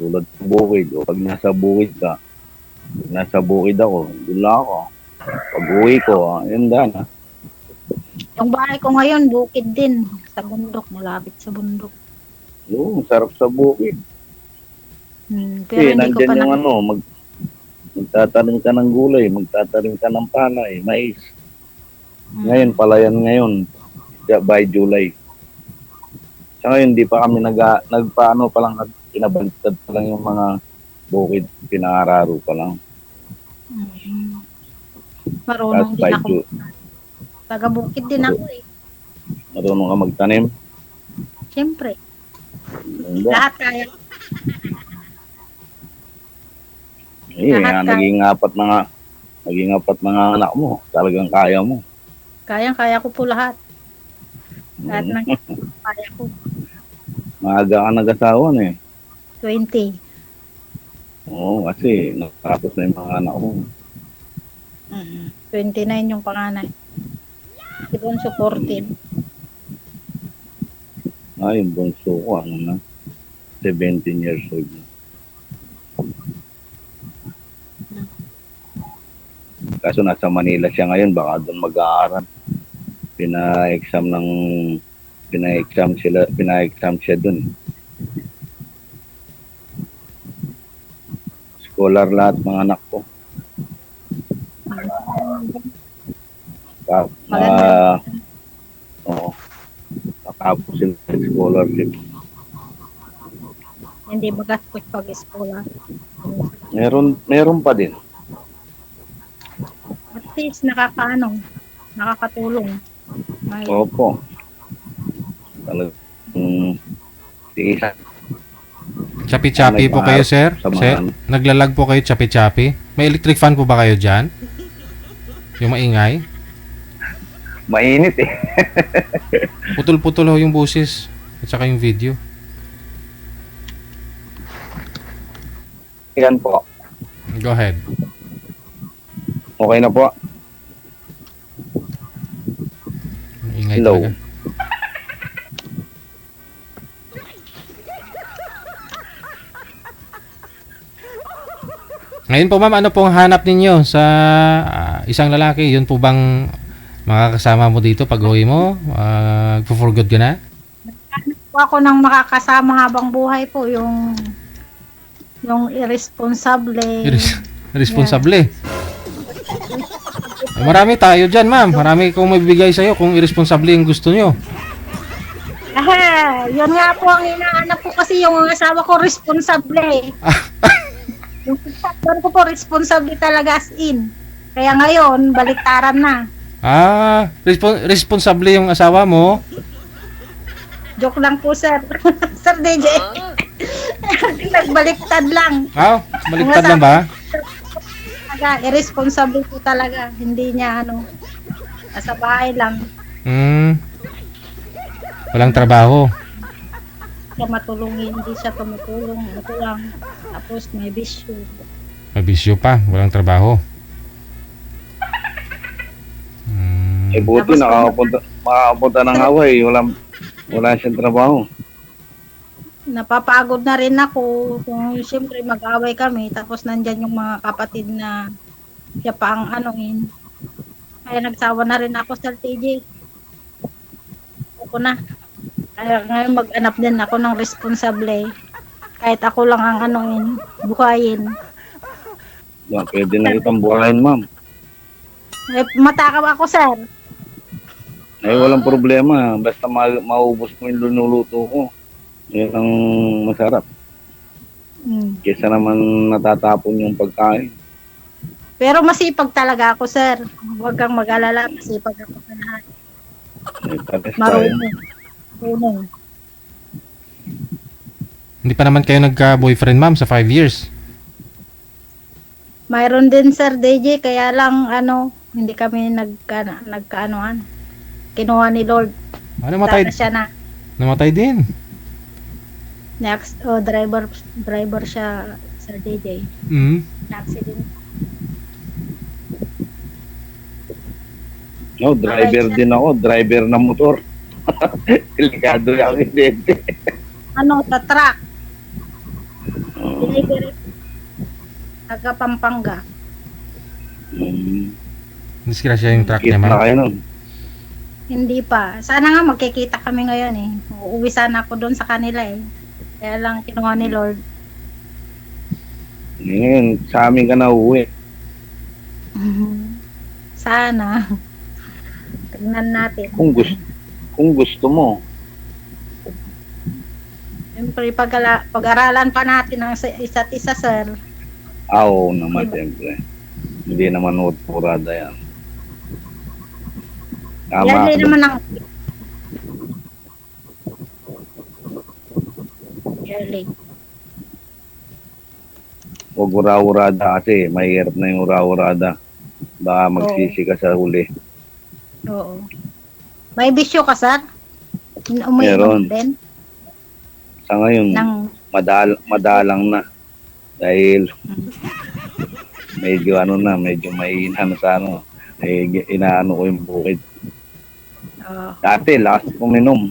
Tulad sa bukid. O pag nasa bukid ka, nasa bukid ako, doon lang ako. Pag uwi ko, yun na. Yung bahay ko ngayon, bukid din. Sa bundok, malapit sa bundok. Oo, sarap sa bukid. Pero hindi ko pa yung magtatanim ka ng gulay, magtatanim ka ng palay, mais. Ngayon, palayan ngayon, by July. Sa ngayon, hindi pa kami nagpaano pa lang, pinabaliktad pa lang yung mga bukid, pinararo pa lang. Marunong din ako. Taga-bukid din ako eh. Marunong ka magtanim? Siyempre. Lahat kaya. Naging apat na nga anak mo. Talagang kaya mo. Kaya ko po lahat. Lahat ng kaya ko. Maaga ka nag-asawa na eh. 20. Oo, kasi nakatapos na yung mga anak mo. 29 yung panganay. Si Bonso 14. Yung bunso ko, 17 years old na. Kaso nasa Manila siya ngayon, baka doon mag-aaral. Pina-exam siya doon. Scholar lahat mga anak ko. Nakapos sila sa scholarship. Hindi magastos pag-scholar. Meron pa din. At least nakakatulong. Opo. Talagang tiisan. Chapi-chapi po kayo, sir? Naglalag po kayo, chapi-chapi? May electric fan po ba kayo dyan? Yung maingay? Mainit eh. Putol-putol ho yung busis at saka yung video. Yan po. Go ahead. Okay na po. Ingay Hello. Talaga. Ngayon po ma'am, ano pong hanap ninyo sa isang lalaki? Yun po bang makakasama mo dito pag uwi mo? For good ka na? Ako nang makakasama habang buhay po, yung irresponsable. Irresponsable. Marami tayo dyan, ma'am. Marami kong mabibigay sa'yo kung irresponsable yung gusto nyo. Yun nga po ang inaanap ko kasi yung asawa ko responsable. Yung partner ko po responsable talaga as in. Kaya ngayon, baliktaran na. Responsable yung asawa mo? Joke lang po, sir. Sir DJ. Nagbaliktad lang. Baliktad lang ba? Irresponsible po talaga. Hindi niya nasa bahay lang. Walang trabaho. Siya matulungin, hindi siya tumutulong. Ako lang. Tapos may bisyo. May bisyo pa, walang trabaho. Buti makakapunta ng Hawaii, wala siyang trabaho. Napapagod na rin ako kung siyempre mag-away kami tapos nandyan yung mga kapatid na siya pa ang anuin. Kaya nagsawa na rin ako sa TJ. Ako na. Kaya ngayon mag-anap din ako ng responsable. Kahit ako lang ang anuin, buhayin. Pwede na kitang buhayin, ma'am. Matakaw ako, sir. Walang problema. Basta maubos mo yung lunuluto ko. Yan ang masarap. Kesa naman natatapon yung pagkain. Pero masipag talaga ako, sir. Huwag kang mag-alala. Masipag ako sa lahat. Marunong. Hindi pa naman kayo nagka-boyfriend, ma'am, sa 5 years. Mayroon din, sir, DJ. Kaya lang, hindi kami nagkaanoan. Kinuha ni Lord. Namatay? Siya na. Namatay din. Next, driver siya, Sir DJ. Na-accident. No, driver din ako. Driver ng motor. Delikado yung aksidente. Sa truck. Delivery. Taga Pampanga. Disgrasya yung truck niya, ma'am. Hindi pa. Sana nga magkikita kami ngayon eh. Uuwi sana ako doon sa kanila eh. Kaya lang kinuha ni Lord. Ngayon, sa amin ka na uwi. Sana. Tignan natin. Kung gusto mo. Siyempre, pag-aralan pa natin ang isa't isa, sir. Oo naman, siyempre. Hindi naman utpurada yan. Yan din naman ang early. Huwag ura-urada kasi mahirap na yung ura-urada. Baka magsisi ka sa huli. Oo. May bisyo ka, sir? Meron. Din? Sa ngayon, madalang na. Dahil medyo medyo may sa inaano ko yung bukid. Dati, last uminom.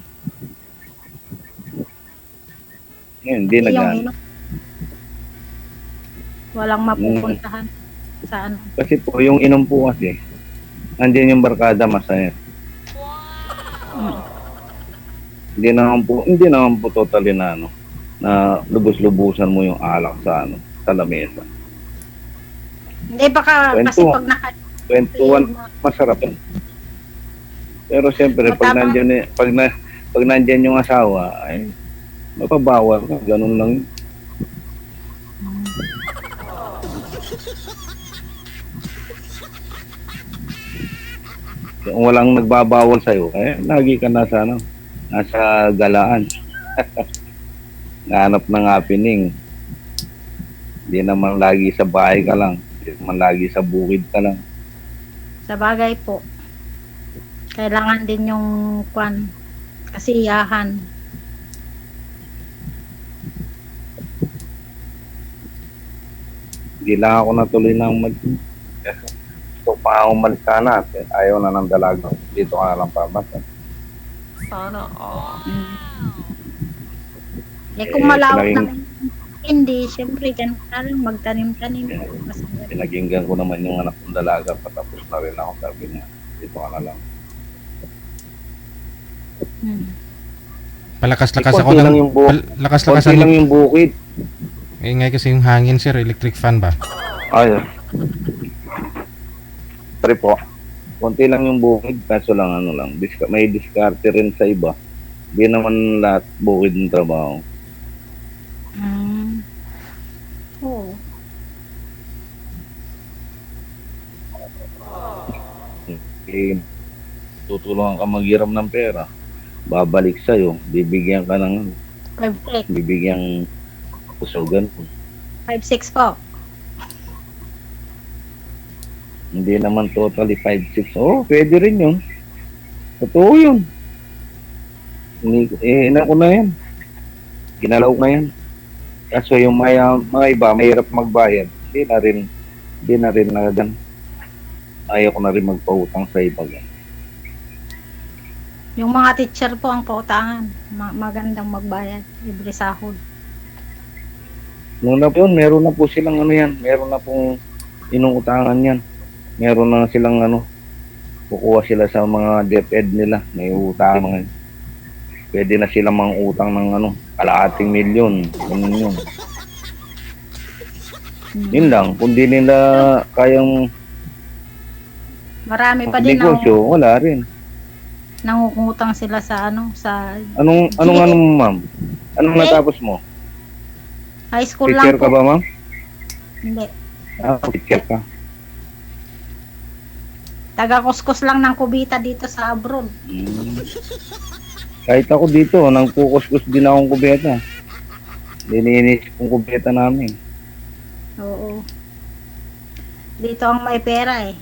Ngayon, hindi na gano'n. Walang mapupuntahan sa Kasi po, yung inom po kasi, nandiyan yung barkada masaya. Hindi naman po totally na na lubos-lubusan mo yung alak sa sa lamesa. Hindi baka kasi pag kwentuhan, masarap yun. Pero siyempre, pag nandyan yung asawa, ay mapabawal ka, ganun lang. Kung walang nagbabawal sa'yo, lagi ka nasa galaan. Nahanap ng happening. Hindi naman lagi sa bahay ka lang. Hindi naman lagi sa bukid ka lang. Sa bagay po. Kailangan din yung kasiyahan. Hindi lang ako natuloy ng gusto pa akong umalis sana. Ayaw na ng dalaga. Dito ka na lang pabasa. Sana all. Kung malawak naman hindi, siyempre ganun na lang magtanim-tanim. Pinaginggan ko naman yung anak kong dalaga, patapos na rin ako, sabi niya, dito ka na lang. Palakas-lakas ako lakas-lakas lang yung bukid. Ngay kasi yung hangin, sir, electric fan ba? Ay. Sorry po. Konti lang yung bukid, kaso lang may diskarte rin sa iba. Hindi naman lahat bukid ng trabaho. Oo. Tutulungan ka maghiram ng pera. Babalik sa'yo. Bibigyan ka ng 5-6. Bibigyan kusugan. 5-6 po. Hindi naman totally 5-6. Oh, pwede rin yun. Totoo yun. Ina ko na yan. Ginalaw na yan. Kaso yung mga iba, mahirap magbayad. Hindi na rin na gan. Ayaw ko na rin magpautang sa iba. Yung mga teacher po ang pautangan. Magandang magbayad. Libre sahod. Noon na po yun, meron na po silang ano yan. Meron na pong inuutangan yan. Meron na silang ano, kukuha sila sa mga DepEd nila. May utang mga pwede na silang mga utang ng ano, kalahating milyon. Ganun yun. Yun lang. Kung di nila kayang Marami pa din negosyo, wala rin. nangungutang sila sa ano, sa Anong ma'am? Anong natapos mo? high school Teacher lang ka po. ba, ma'am? Hindi. Teacher ka. Taga-kuskus lang ng kubita dito sa abroad. Kahit ako dito, nang kukuskus din akong kubeta. Lininis kong kubeta namin. Oo. Dito ang may pera eh.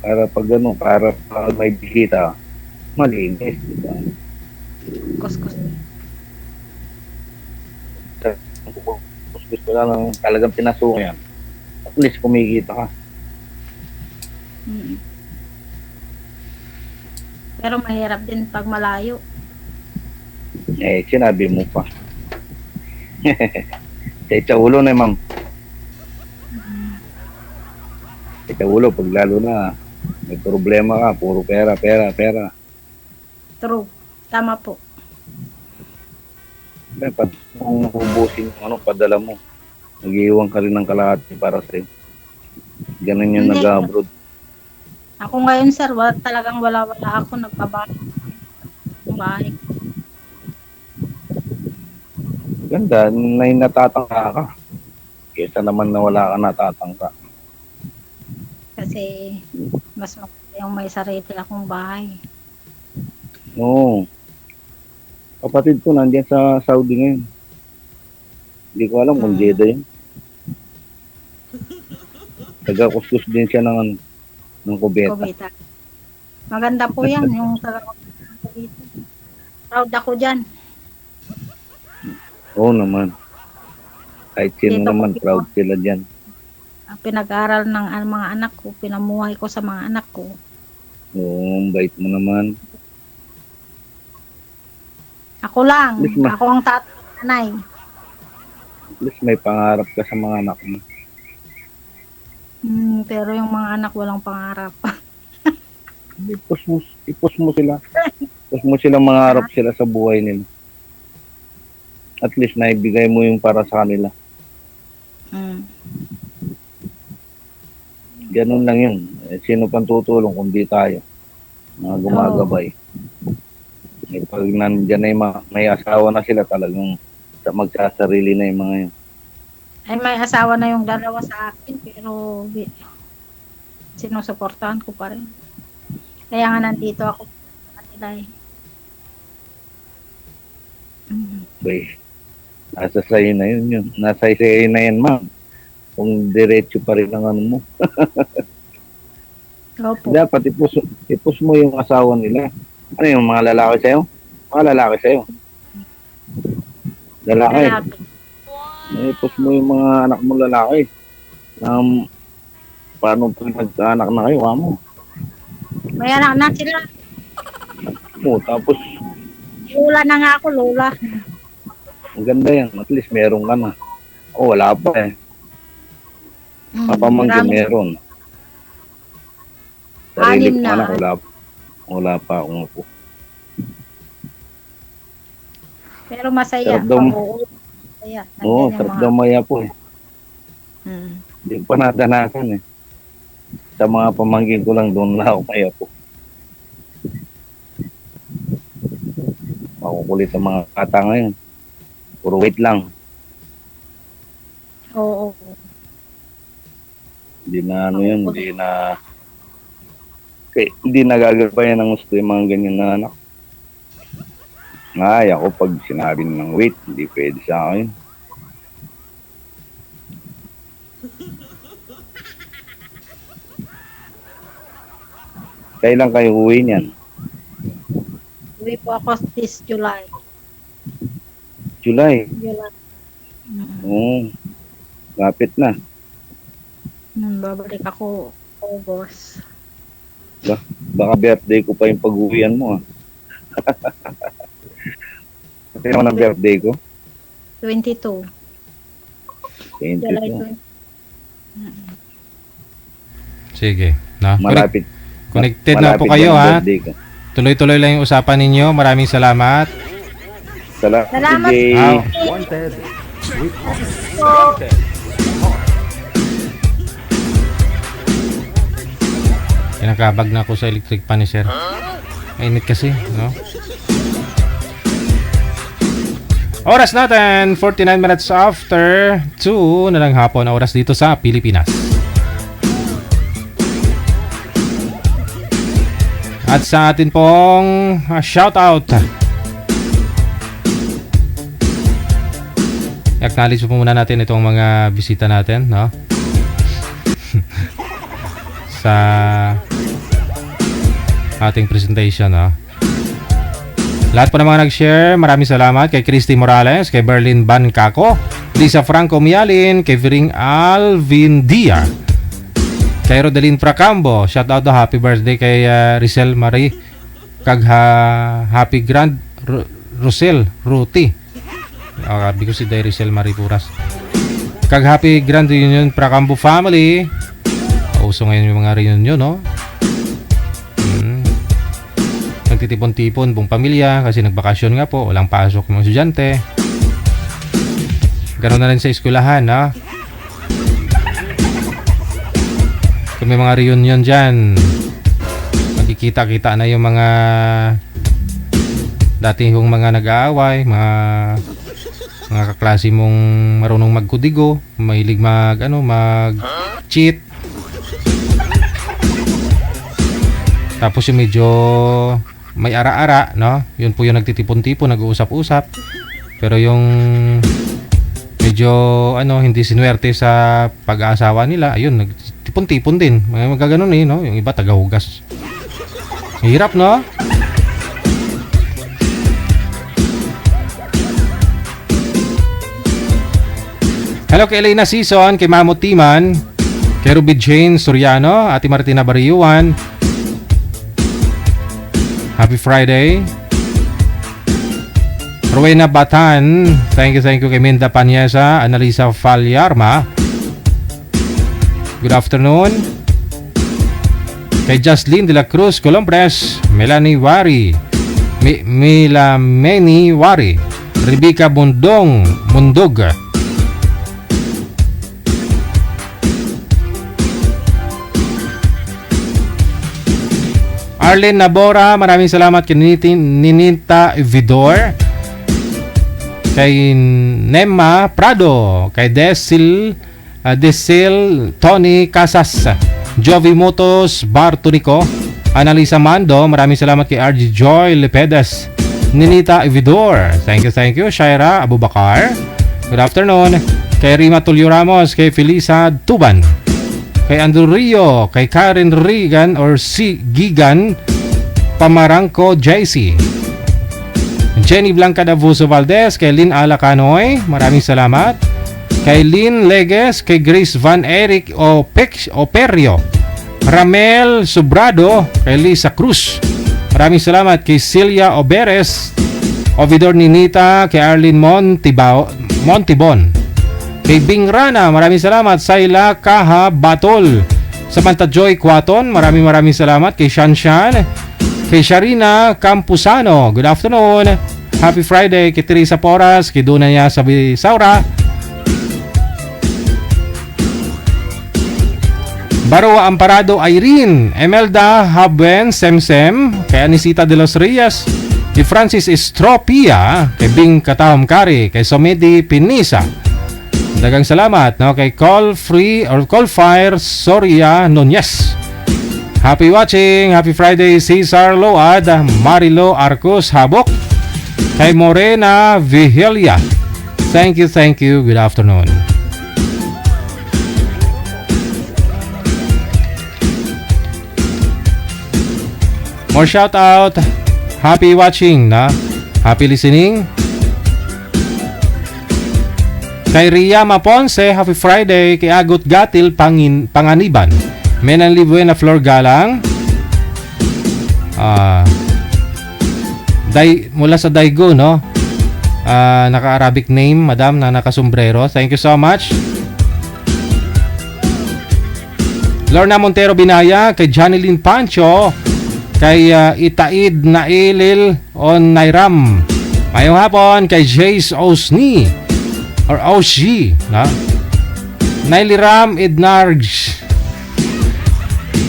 Para pag ano, para may bisita, malinis, di ba? Kuskus. Kuskus ko lang ng talagang pinasukan yan. At least kumikita ka. Mm. Pero mahirap din pag malayo. Sinabi mo pa. Sa ulo na, ma'am. Sa ulo, pag lalo na may problema ka, puro pera. True. Tama po. Dapat kung ubusin yung ano, padala mo. Mag-iwan ka rin ng kalahati para sa'yo. Ganun yung Hindi. nag-abroad. Ako ngayon sir, talagang wala ako nagbabayad ng bahay. Ganda, may natatangka ka. Kesa naman na wala ka natatangka. Kasi mas maganda yung may sarili akong bahay. Oo. Kapatid ko nandiyan sa Saudi ngayon. Hindi ko alam kung Jeddah yun. Taga-kuskus din siya ng kubeta. Kubita. Maganda po yan, yung kubita. Proud ako dyan. Oo naman. Kahit sino Dito naman, ko- proud sila dyan. Ang pinag-aral ng mga anak ko, pinamuhay ko sa mga anak ko. Oo, ang bait mo naman. Ako lang, Yes, ma. ako ang tatay. At least may pangarap ka sa mga anak mo. Pero yung mga anak walang pangarap. Ipos mo sila. Ipos mo sila, mangarap sila sa buhay nila. At least naibigay mo yung para sa kanila. Ganun lang yun. Sino pang tutulong kundi tayo? Mga gumagabay. Pag nandyan na yung may asawa na sila, talagang magsasarili na yung mga yun. Ay may asawa na yung dalawa sa akin, pero sinusuportahan ko pa rin. Kaya nga nandito ako sa kanila eh. Okay. Nasa sa'yo na yun. Nasa sa'yo na yan, ma'am. Kung diretso pa rin ang ano mo. Opo. Dapat ipus mo yung asawa nila. Ano yung mga lalaki sa'yo? Mga lalaki sa'yo. Lalaki. Ipus mo yung mga anak mo lalaki. Paano pag nagkaanak na kayo, kamo? May anak na sila. Tapos, Lola na nga ako, Lola. ang ganda yan. At least meron ka na. Wala pa eh. Kapamangkin marami. meron. Sarili Anim ko na. anak, wala pa akong ako. Pero masaya. Sarap daw. Masaya. Oo, sarap daw maya po eh. Hindi ko pa nadanasan eh. Sa mga pamangkin ko lang doon na ako maya po. Makukulit ang mga kata ngayon. Puro wait lang. Oo. Hindi na ano yun, hindi nagagabayan ng gusto yung mga ganyan na anak. Ay, ako pag sinabi ng wait, hindi pwede sa akin. Kailan kayo uwi niyan? Uwi po ako this July. July. July. Oo. Lapit na. Babalik ako August. Baka birthday ko pa yung pag-uwian mo. Kasi naman ang birthday ko. 22. 22. July 20. Sige. No? Malapit. Connected na po kayo, ha? Tuloy-tuloy lang yung usapan ninyo. Maraming salamat. Salamat. Wow. Wanted. Kinakabag na ako sa electric pan ni sir. Mainit kasi, no? Oras natin, 49 minutes after 2 na lang hapon, oras dito sa Pilipinas. At sa atin pong shoutout. I-acknowledge po muna natin itong mga bisita natin, no? Sa ating presentation, no? Lahat po ng mga nag-share, maraming salamat kay Christy Morales, kay Berlin Bancako, Lisa Franco Mialin, kay Viring Alvin Dia, kay Rodelin Fracambo, shout out to happy birthday kay Rizal Marie, happy grand Rosel Ruti, because si Rizal Marie Puras, happy grand reunion Fracambo family. Uso ngayon yung mga reunion, no? Nagtitipon-tipon buong pamilya kasi nagbakasyon nga po, walang pasok ng mga estudyante. Ganoon na rin sa eskwelahan, no? Kung may mga reunion dyan, magkikita-kita na yung mga dating yung mga nag-aaway, mga kaklase mong marunong magkudigo, mahilig mag-cheat. Tapos yung medyo may ara-ara, no? Yun po yung nagtitipon-tipon, nag-uusap-usap. Pero yung medyo hindi sinuwerte sa pag-aasawa nila, ayun, nagtipon-tipon din. May magaganon no? Yung iba tagahugas. Hirap, no? Hello kay Elena Season, kay Mamo Timan, kay Ruby Jane Soriano, Ate Martina Barriuan. Happy Friday. Rowena Batan, thank you kay Minda Panyesa, Analisa Falyarma. Good afternoon. Kay Jocelyn de la Cruz Colombres, Melanie Wari, Milameni Wari, Rebecca Mundog. Arlene Nabora, maraming salamat kay Ninita Vidor, kay Nema Prado, kay Desil Tony Casas, Jovi Motos Bartonico, Analisa Mando, maraming salamat kay RG Joy Lepedes, Ninita Vidor, thank you, Shaira Abubakar, good afternoon, kay Rima Tulio Ramos, kay Felisa Tuban, kay Andrew Rio, kay Karen Regan or si Gigan Pamarangco JC, Jenny Blanca Davuso Valdez, kay Lynn Alacanoy, maraming salamat, kay Lynn Leges, kay Grace Van Eric Operio, Ramel Subrado, kay Lisa Cruz, maraming salamat, kay Celia Oberes, Ovidor Ninita, kay Arlene Montibon, kay Bing Rana, maraming salamat. Sayla Kaha Batol, Samantha Joy Quaton, maraming salamat. Kay Shanshan, kay Sharina Campusano, good afternoon. Happy Friday. Kay Teresa Poras, kay Dunaya Saura, Baroa Amparado Irene, Emelda Haben Semsem, kay Anisita de los Reyes, kay Francis Estropia, kay Bing Katahom Kari, kay Somedi Pinisa. Dagang salamat, no? Kay Call Fire Soria Nunez. Happy watching, happy Friday. Cesar Load, Marilo Arcos Habok, kay Morena Vigilia. Thank you. Good afternoon. More shout out Happy watching, na? Happy listening. Kay Ria Maponce, happy Friday. Kay Agot Gatil, Panganiban. Menan Libuena Flor Galang. Mula sa Daigo, no? Naka-Arabic name, madam, na nakasombrero. Thank you so much. Lorna Montero Binaya, kay Janilyn Pancho, kay Itaid Nailil on Nairam. Mayong hapon kay Jace Osni or Oshi, na? Nailiram Idnarj.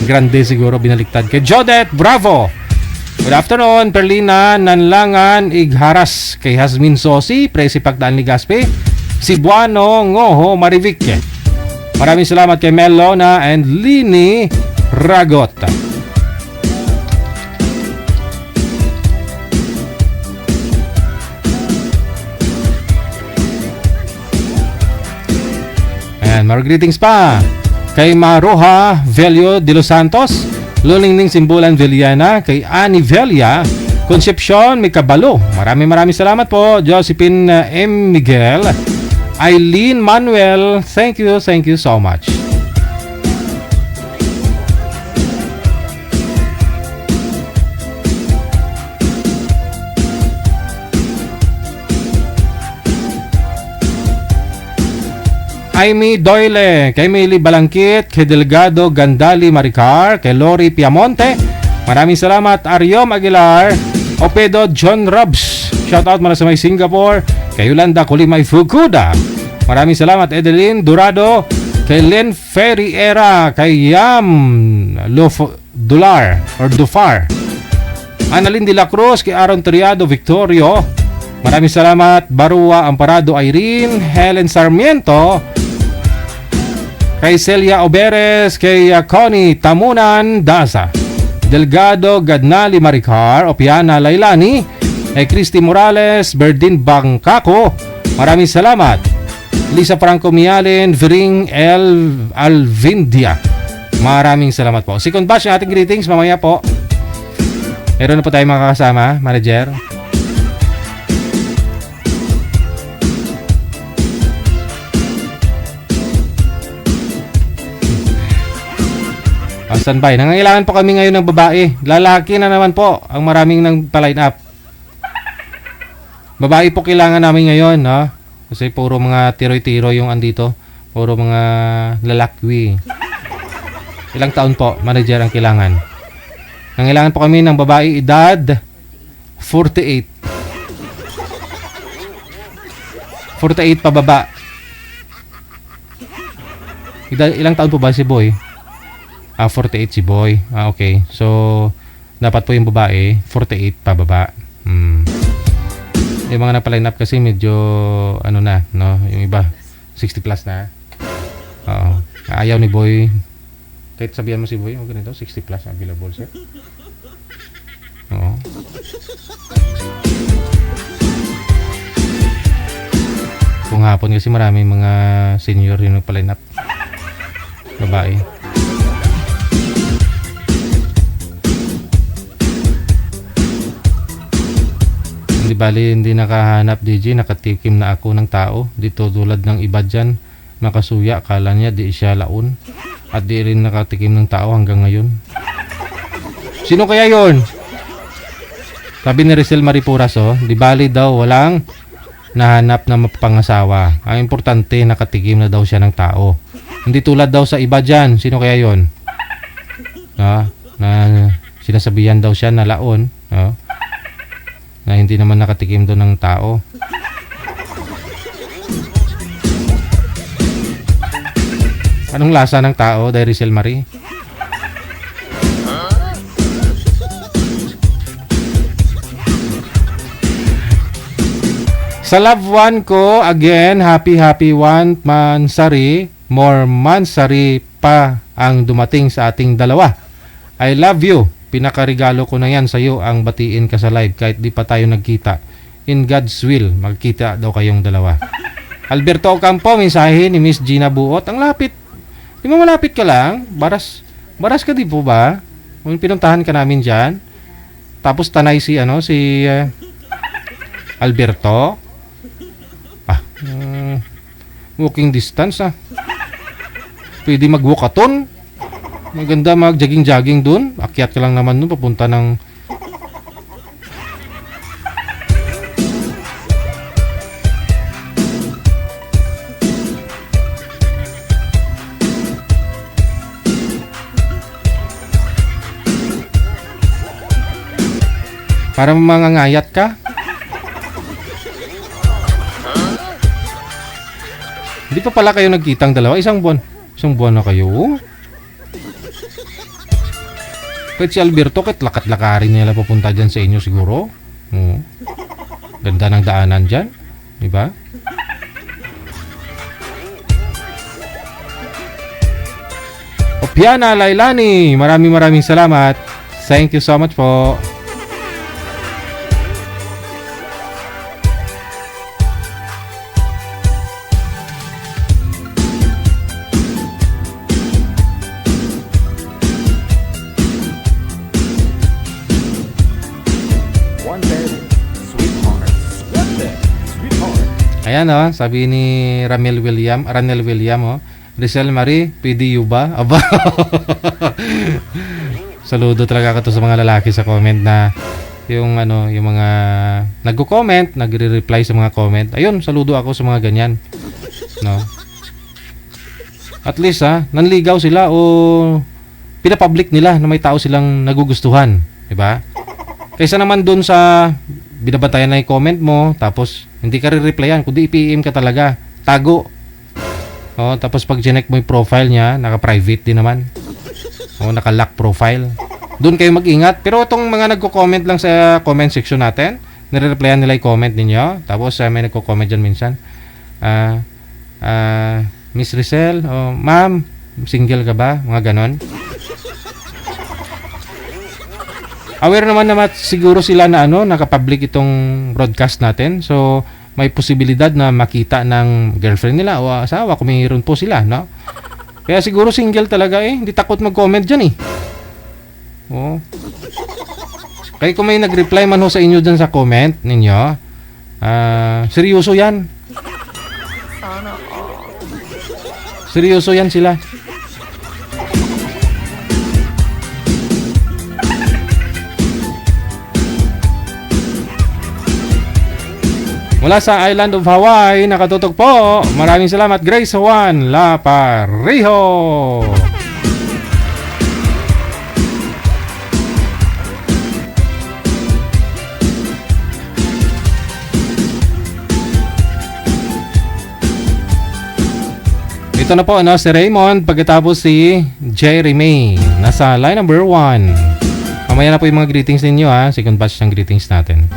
Grande siguro binaliktad. Kay Jodet Bravo. Good afternoon, Perlina Nanlangan Igharas, kay Hasmin Sosi, Presi Pagdaan Ligaspe, Cebuano Ngoho Marivic. Maraming salamat kay Melona and Lini Ragot. And more greetings pa kay Maroha Velio de los Santos, Lulingning Simbulan Veliana, kay Ani Velia Concepcion Mikabalo. Maraming salamat po. Josephine M. Miguel, Eileen Manuel, thank you so much. Amy Doyle, kay Mili Balangkit, kay Delgado Gandali Maricar, kay Lori Piamonte. Maraming salamat. Ariom Aguilar, Opedo John Robs, shoutout mula sa may Singapore, kay Yolanda Kulimay Fukuda. Maraming salamat. Edeline Durado, kay Len Ferriera, kay Yam Dular or Dufar. Annalyn de la Cruz, kay Aaron Triado Victorio. Maraming salamat. Barua Amparado Irene, Helen Sarmiento, kay Celia Oberes, kay Connie Tamunan Daza, Delgado Gadnali Maricar, Opiana Lailani, kay Christy Morales, Berdin Bangkako. Maraming salamat. Lisa Franco Mialen, Vering Alvindia. Maraming salamat po. Second batch ng ating greetings mamaya po. Meron na po tayong makakasama, manager. Standby. Nangangailangan po kami ngayon ng babae. Lalaki na naman po ang maraming nang pa-line up. Babae po kailangan namin ngayon, no? Kasi puro mga tiroy-tiro yung andito. Puro mga lalakwi. Ilang taon po, manager, ang kailangan? Nangangailangan po kami ng babae edad 48. 48 pababa. Ilang taon po ba si boy? 48 si boy. Okay. So, dapat po yung babae 48 pababa. Yung mga napa-line up kasi medyo ano na, no? Yung iba 60 plus na. Oo. Ayaw ni boy. Kahit sabihan mo si boy, okay nito, 60 plus available siya. Oo. Kung hapon kasi marami mga senior yung nagpa-line up. Babae. Hindi bali, hindi nakahanap DJ, nakatikim na ako ng tao. Dito tulad ng iba dyan, makasuya, kala niya di siya laon. At di rin nakatikim ng tao hanggang ngayon. Sino kaya yon? Sabi ni Rizal Maripuras, di bali daw walang nahanap na mapangasawa. Ang importante, nakatikim na daw siya ng tao. Hindi tulad daw sa iba dyan. Sino kaya yon? Na sinasabihan daw siya na laon, na hindi naman nakatikim doon ng tao. Anong lasa ng tao, Rizal Marie? Sa loved one ko, again, happy 1 Mansari. More Mansari pa ang dumating sa ating dalawa. I love you. Pinakaregalo ko na yan sa iyo ang batiin ka sa live kahit di pa tayo nagkita. In God's will, magkita daw kayong dalawa. Alberto Ocampo, mensahe ni Miss Gina Buot. Ang lapit. Di mo malapit ka lang? Baras ka di po ba? Kung pinuntahan ka namin dyan. Tapos tanay si Alberto. Walking distance Pwede mag-walkathon. Maganda mag-jogging-jogging dun. Akyat ka lang naman dun papunta ng para mangangayat ka. Hindi pa pala kayo nagkitang dalawa. Isang buwan na kayo. Kahit si Alberto, kahit lakat-lakarin nila papunta dyan sa inyo siguro. Ganda ng daanan dyan. Diba? Opiana Lailani, maraming salamat. Thank you so much po. Ayan sabi ni Ranel William Rizal Marie, PDU ba? Aba. Saludo talaga ka to sa mga lalaki sa comment na yung mga nagko-comment, nagre-reply sa mga comment. Ayun, saludo ako sa mga ganyan. No. At least nanligaw sila o pinapublic nila na may tao silang nagugustuhan, 'di ba? Kaysa naman doon sa binabantayan na yung comment mo, tapos hindi ka re-replyan, kundi i-PM ka talaga, tago. Tapos pag chinek mo yung profile niya, naka-private din naman. Naka-lock profile. Doon kayo mag-ingat. Pero itong mga nagko-comment lang sa comment section natin, nire-replyan nila yung comment ninyo. Tapos may nagko-comment dyan minsan. Miss Rizal, ma'am, single ka ba? Mga ganon. Aware naman siguro sila na naka-public itong broadcast natin. So, may posibilidad na makita ng girlfriend nila o asawa kung mayroon po sila, no? Kaya siguro single talaga hindi takot mag-comment dyan Kaya kung may nag-reply man sa inyo dyan sa comment ninyo, seryoso yan. Seryoso yan sila. Mula sa Island of Hawaii, nakatutok po. Maraming salamat, Grace Juan Laparejo. Ito na po si Raymond, pagkatapos si Jeremy. Nasa line number 1. Mamaya na po yung mga greetings ninyo second batch ng greetings natin.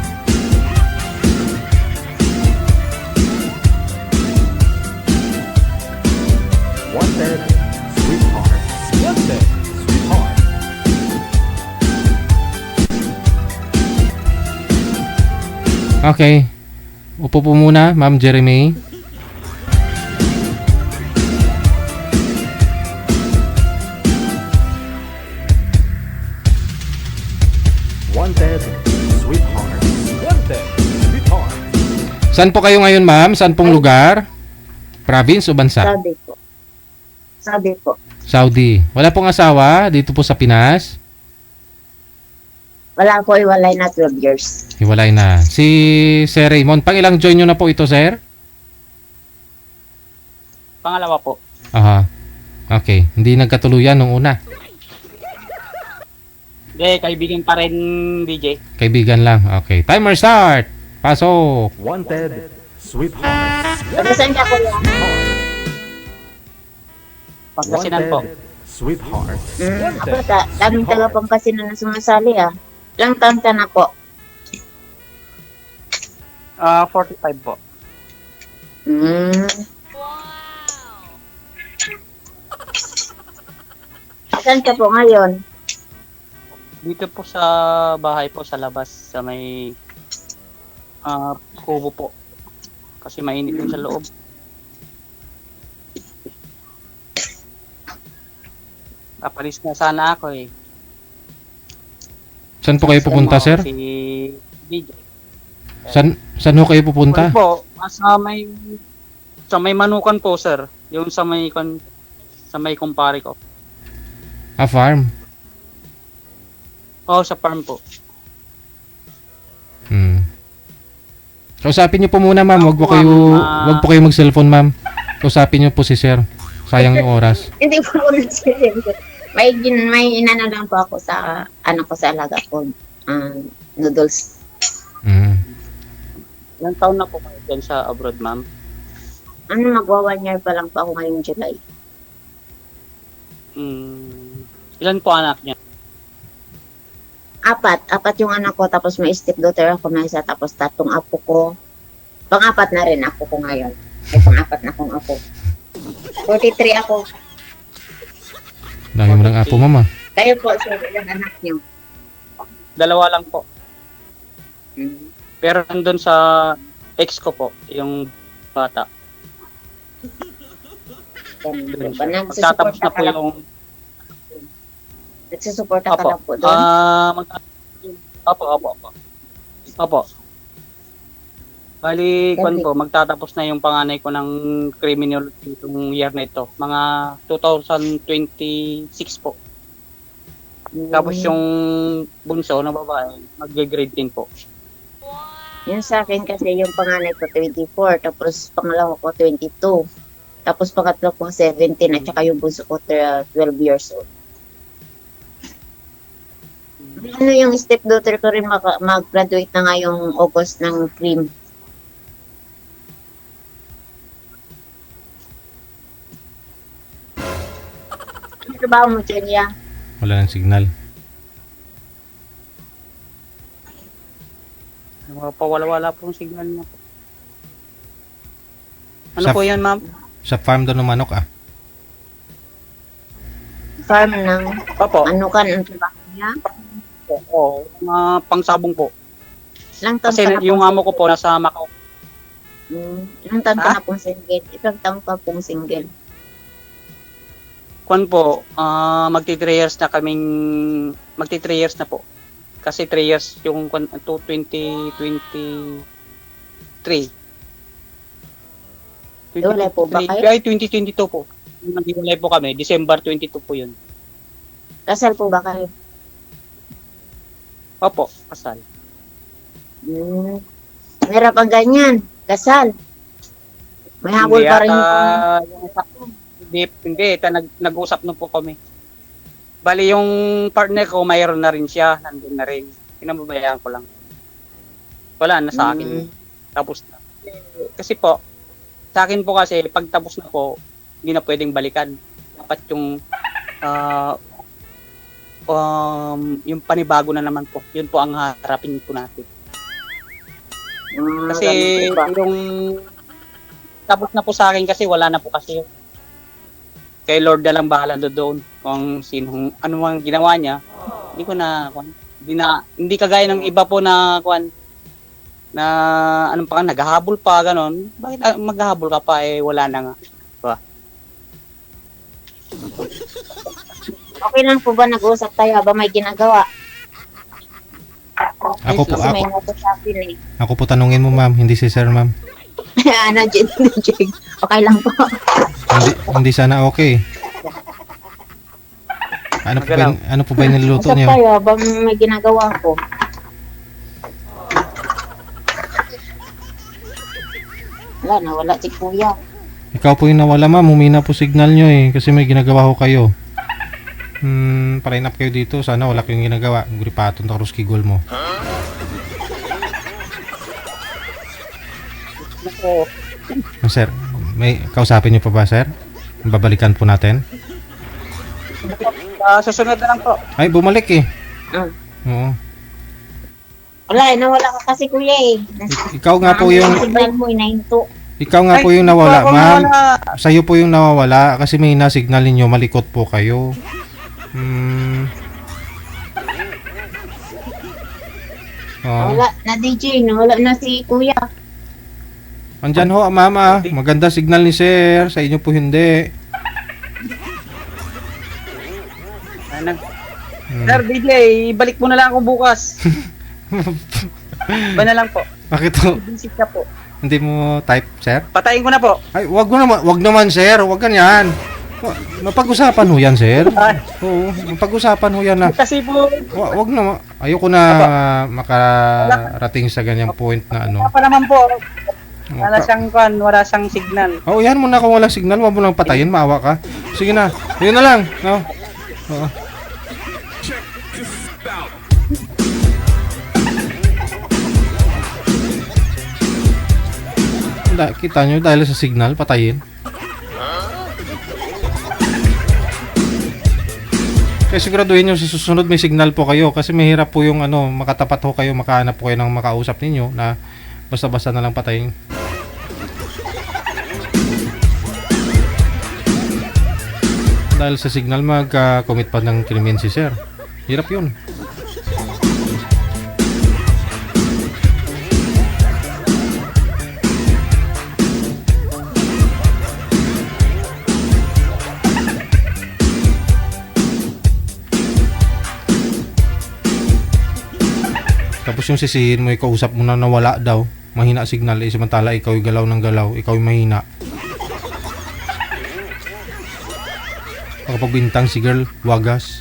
Okay. Upo po muna, Ma'am Jeremy. Wanted, sweetheart. Wanted, sweetheart. Saan po kayo ngayon, ma'am? Saan pong lugar? Province o bansa? Saudi po. Saudi po. Saudi. Wala pong asawa dito po sa Pinas? Wala po, iwalay na 12 years. Hiwalay na. Si Sir Raymond, pang ilang join nyo na po ito, sir? Pangalawa po. Aha. Okay. Hindi nagkatuluyan nung una. Hindi, kaibigan pa rin, DJ. Kaibigan lang. Okay. Timer start. Pasok. Wanted, sweetheart. Pagkasan ka ko lang. Pagkasinan po. Sweetheart. Ako daming taga Pangasinan na sumasali Ilang taon ka na po? 45 po. Saan ka po ngayon? Dito po sa bahay po, sa labas, sa may kubo po. Kasi mainit din sa loob. Papalis na sana ako Saan po kayo pupunta, sir? Si DJ. Saan ho kayo pupunta? Po, sa may manukan po, sir. Yung sa may kumpare ko. Farm? Oo, sa farm po. Kausapin niyo po muna, ma'am. Wag po kayo mag-cellphone, ma'am. Kausapin niyo po si sir. Sayang yung oras. Hindi po ako nag-cellphone. May inano lang po ako sa ko sa alaga ko. Noodles. Ilang taon na po kayo dyan sa abroad, ma'am? Magwa 1 year pa lang po ako ngayong July. Ilan po anak niya? 4 yung anak ko, tapos may stepdaughter ako na isa, tapos 3 apo ko. Pang-4 na rin apo ko ngayon. Pang-4 na akong apo. 43 ako. Dami mo lang apo, mama. Kayo po, sir, ilang anak niyo? 2 lang po. Pero nandun sa ex ko po, yung bata. Magtatapos na po yung... Nagsusuporta ka lang po doon? Opo. Bali, magtatapos na yung panganay ko ng criminology itong year na ito. Mga 2026 po. Tapos yung bunso na babae, mag-grade 10 po. Yun sa akin kasi yung panganay ko 24, tapos pangalawa ko 22. Tapos pangatlo ko 17 at saka yung bunso ko 12 years old. Yung stepdaughter ko rin mag-graduate na ngayong August ng CRIM. Ano trabaho mo dyan, ya? Wala ng signal. Wala pong signal na po. Ano po yan, ma'am? Sa farm doon ng manok, Farm ng manukan ang trabaho niya? Oo, pangsabong po. Kasi Kasi yung amo ko po nasa Macau. Ilang taon ka na pong single? Ilang taon ka pong single? Kwan po, magti 3 years na po. Kasi 3 years yung 2023. Wala po ba kayo? Ay, 2022 po. Nag-iwalay po kami, December 22 po yun. Kasal po ba kayo? Opo, kasal. Meron pang ganyan, kasal. May habol pa rin Hindi, nag-usap na po kami. Bali yung partner ko, mayroon na rin siya, nandun na rin. Pinababayaan ko lang. Wala na sa akin. Tapos na. Kasi po, sa akin po kasi, pag tapos na po, hindi na pwedeng balikan. Dapat yung panibago na naman po. Yun po ang harapin po natin. Kasi yung tapos na po sa akin kasi wala na po kasi. Kay Lord na lang bahala doon kung ano mang ginawa niya. Hindi ko na hindi kagaya ng iba po na na anong pa naghahabol pa ganon. Bakit maghahabol ka pa wala na nga. Diba? Okay lang po ba nag-uusap tayo habang may ginagawa? Ako po tanungin mo, ma'am, hindi si sir, ma'am. Jig. Okay lang po. Hindi sana okay. Ano po ba yung niluluto niyo? Usap tayo habang may ginagawa ko. Wala si kuya. Ikaw po yung nawala, ma'am. Humina po signal nyo kasi may ginagawa ko kayo. Parain up kayo dito. Sana wala kayong ginagawa. Guripaton na Ruski Gol mo. Sir, may kausapin niyo pa ba, sir? Babalikan po natin. Susunod na lang po. Ay, bumalik Oo. Nawala ka kasi kuya Ikaw nga po yung... Ikaw nga po yung nawala, ma'am. Sa'yo po yung nawawala kasi may na-signal ninyo, malikot po kayo. Wala na DJ, wala na si kuya. Andyan ho, mama. Maganda signal ni sir. Sa inyo po hindi. Sir DJ, ibalik mo na lang ako bukas. Ba na lang po. Bakit to? Visit ka po. Hindi mo type, sir? Patayin ko na po. Ay, wag naman, sir. Wag ganyan. Mapag-usapan ho yan, sir. Oo, mapag-usapan ho yan na. Kasi po, Wag na. Ayoko na makarating sa ganyang point na ano. pa naman po. Wala siyang signal. Oh, yan mo na kung walang signal, wag mo lang patayin, maawa ka. Sige na. Yun na lang, no? Oo. Kita nyo dahil sa signal, patayin. Kaya siguraduhin nyo sa susunod may signal po kayo kasi mahirap po yung ano, makatapat ho kayo, makahanap po kayo ng makausap ninyo na basta-basta na lang patayin. Dahil sa signal mag-commit pa ng krimen si sir. Hirap yun. Tapos yung sisihin mo, ikausap mo na nawala daw. Mahina signal, samantala ikaw yung galaw ng galaw, ikaw yung mahina. Pagpagbintang si girl, wagas.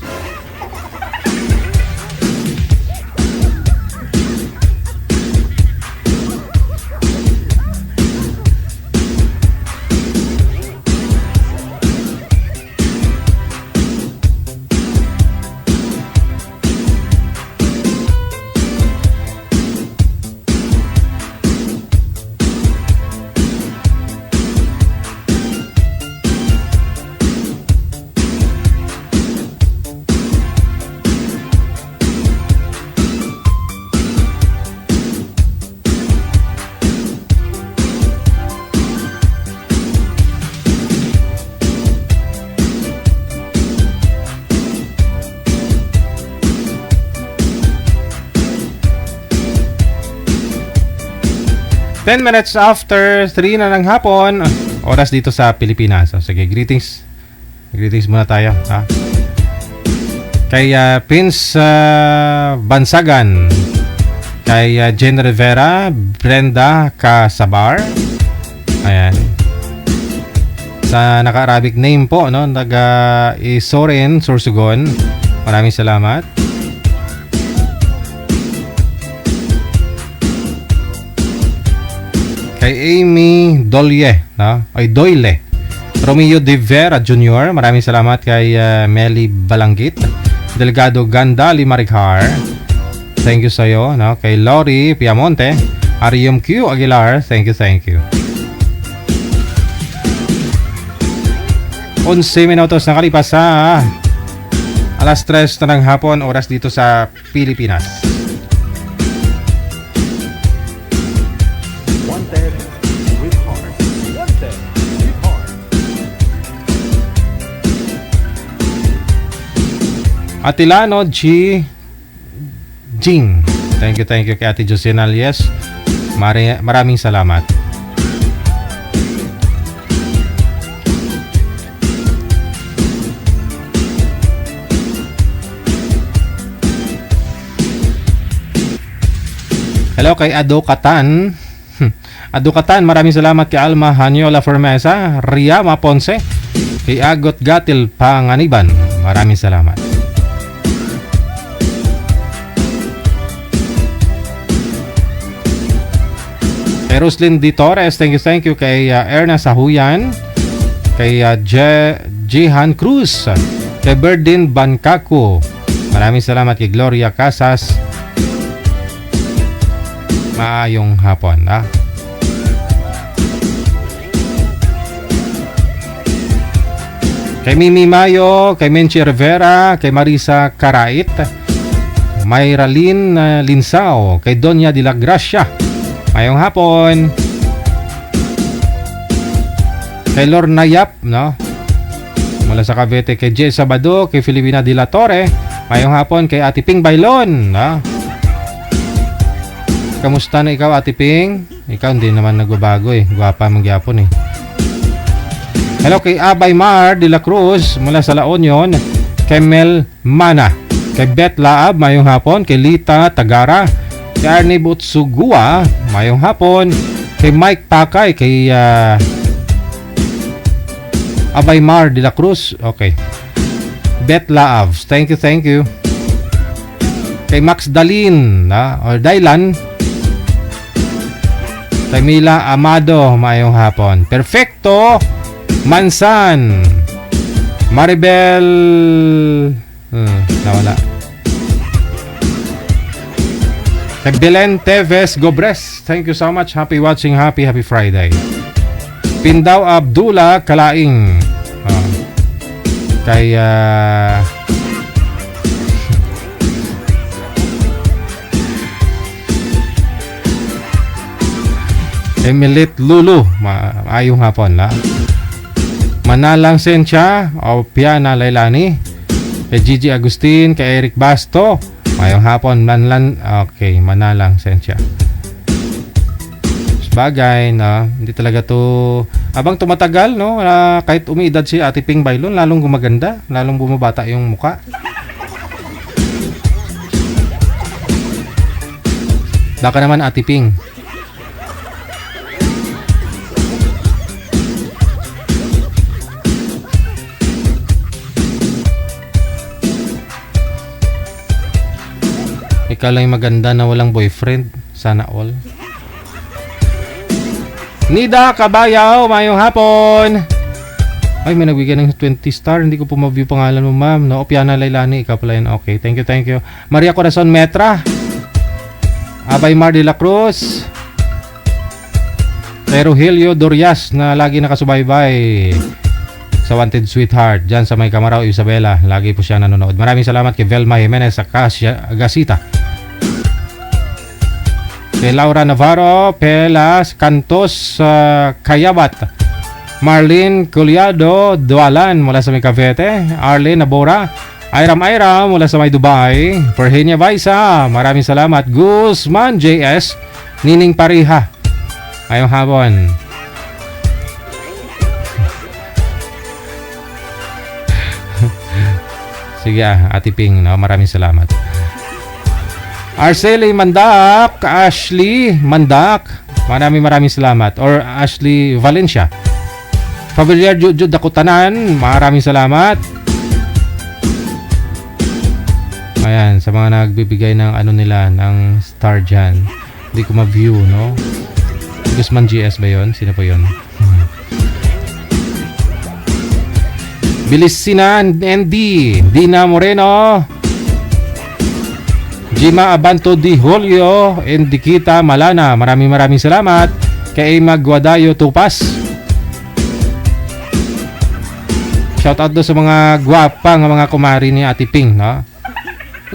Ten minutes after 3 na ng hapon, oras dito sa Pilipinas. So, sige, greetings. Greetings muna tayo, ha? Kay Prince Bansagan, kay Jen Rivera, Brenda Casabar. Ayan. Sa naka-Arabic name po, no? Isoren Sorsogon. Maraming salamat. Kay Amy Dolye, no? Ay Doyle. Romeo De Vera Jr. Maraming salamat kay Meli Balanggit. Delegado Gandali Maricar. Thank you sa iyo, no? Kay Lori Piamonte, Arium Q Aguilar. Thank you, thank you. 11 minutos na kalipas sa alas 3 na ng hapon, oras dito sa Pilipinas. Atilano G. Jing. Thank you kay Ate Josena Alias. Maraming salamat. Hello kay Ado Katan. Ado Katan, maraming salamat kay Alma Hanyola Formesa, Riama Ponce, kay Agot Gatil Panganiban. Maraming salamat. Kay Roslyn D. Torres, thank you kay Erna Sahuyan, kay Jihan Cruz, kay Berdin Bancaco. Maraming salamat kay Gloria Casas. Maayong hapon, ha? Kay Mimi Mayo, kay Menchi Rivera, kay Marisa Carait, Mayralyn Linsao, kay Donya de la Gracia. Mayong hapon. Kay Lorna Yap, no? Mula sa Cavite, kay Jay Sabado, kay Filipina de la Torre. Mayong hapon kay Ate Ping Bailon, no? Kamusta na ikaw, Ate Ping? Ikaw hindi naman nagbabago eh. Guwapa mangyapon eh. Hello kay Abay Mar de la Cruz mula sa La Union, kay Mel Mana, Kay Beth Laab, mayong hapon. Kay Lita Tagara. Kay Arnie Butsugua, mayong hapon. Kay Mike Pakay. Kay Abaymar de la Cruz. Okay. Beth Laab, thank you. Kay Max Dalin, or Dailan. Kay Mila Amado, mayong hapon. Perfecto Mansan. Maribel nawala. Kay Belen Teves Gobres, thank you so much. Happy watching, happy Friday. Pindaw Abdullah Kalaing. Kay Emilit Lulu, maayong hapon la. Manalang Sencha o Piana Lailani. Kay Gigi Agustin, kay Eric Basto, maayong hapon. Okay, Manalang Sencha. Bagay na hindi talaga to habang tumatagal, no, kahit umiidad si Ate Ping Bailon, lalong gumaganda, lalong bumabata yung muka. Baka naman Ate Ping. Ikaw lang yung maganda na walang boyfriend. Sana all. Nida Kabayaw, mayong hapon. Ay, may nagbigay ng 20 star. Hindi ko po ma-view pangalan mo, ma'am. No, Piana Lailani, ikaw pala yun. Okay, thank you. Maria Corazon Metra. Abaymar de la Cruz. Kay Rogelio Dorias na lagi nakasubaybay sa Wanted Sweetheart dyan sa may Camarao, Isabela. Lagi po siya nanonood. Maraming salamat kay Velma Jimenez sa Gasita. Kay Laura Navarro, Pelas Cantos, Kayabat. Marlene Culiado Dualan mula sa may Cavite. Arlene Nabora. Iram mula sa may Dubai. Virginia Baisa, maraming salamat. Guzman JS, Nining Pariha. Ayong hapon. Sige Ate Ping, no? Maraming salamat. Arceli Mandak, Ashley Mandak, maraming salamat. Or Ashley Valencia. Familiar Jud Dakutanan, maraming salamat. Ayan, sa mga nagbibigay ng ano nila, ng star dyan. Hindi ko ma-view, no? Guzman GS ba yun? Sino po yun? Bilisinan ND, Dina Moreno, Jima Abanto Di Julio, and Dikita Malana. Maraming salamat. Kay Emma Guadayo Tupas. Shoutout do sa mga gwapang mga kumari ni Ate Ping, no?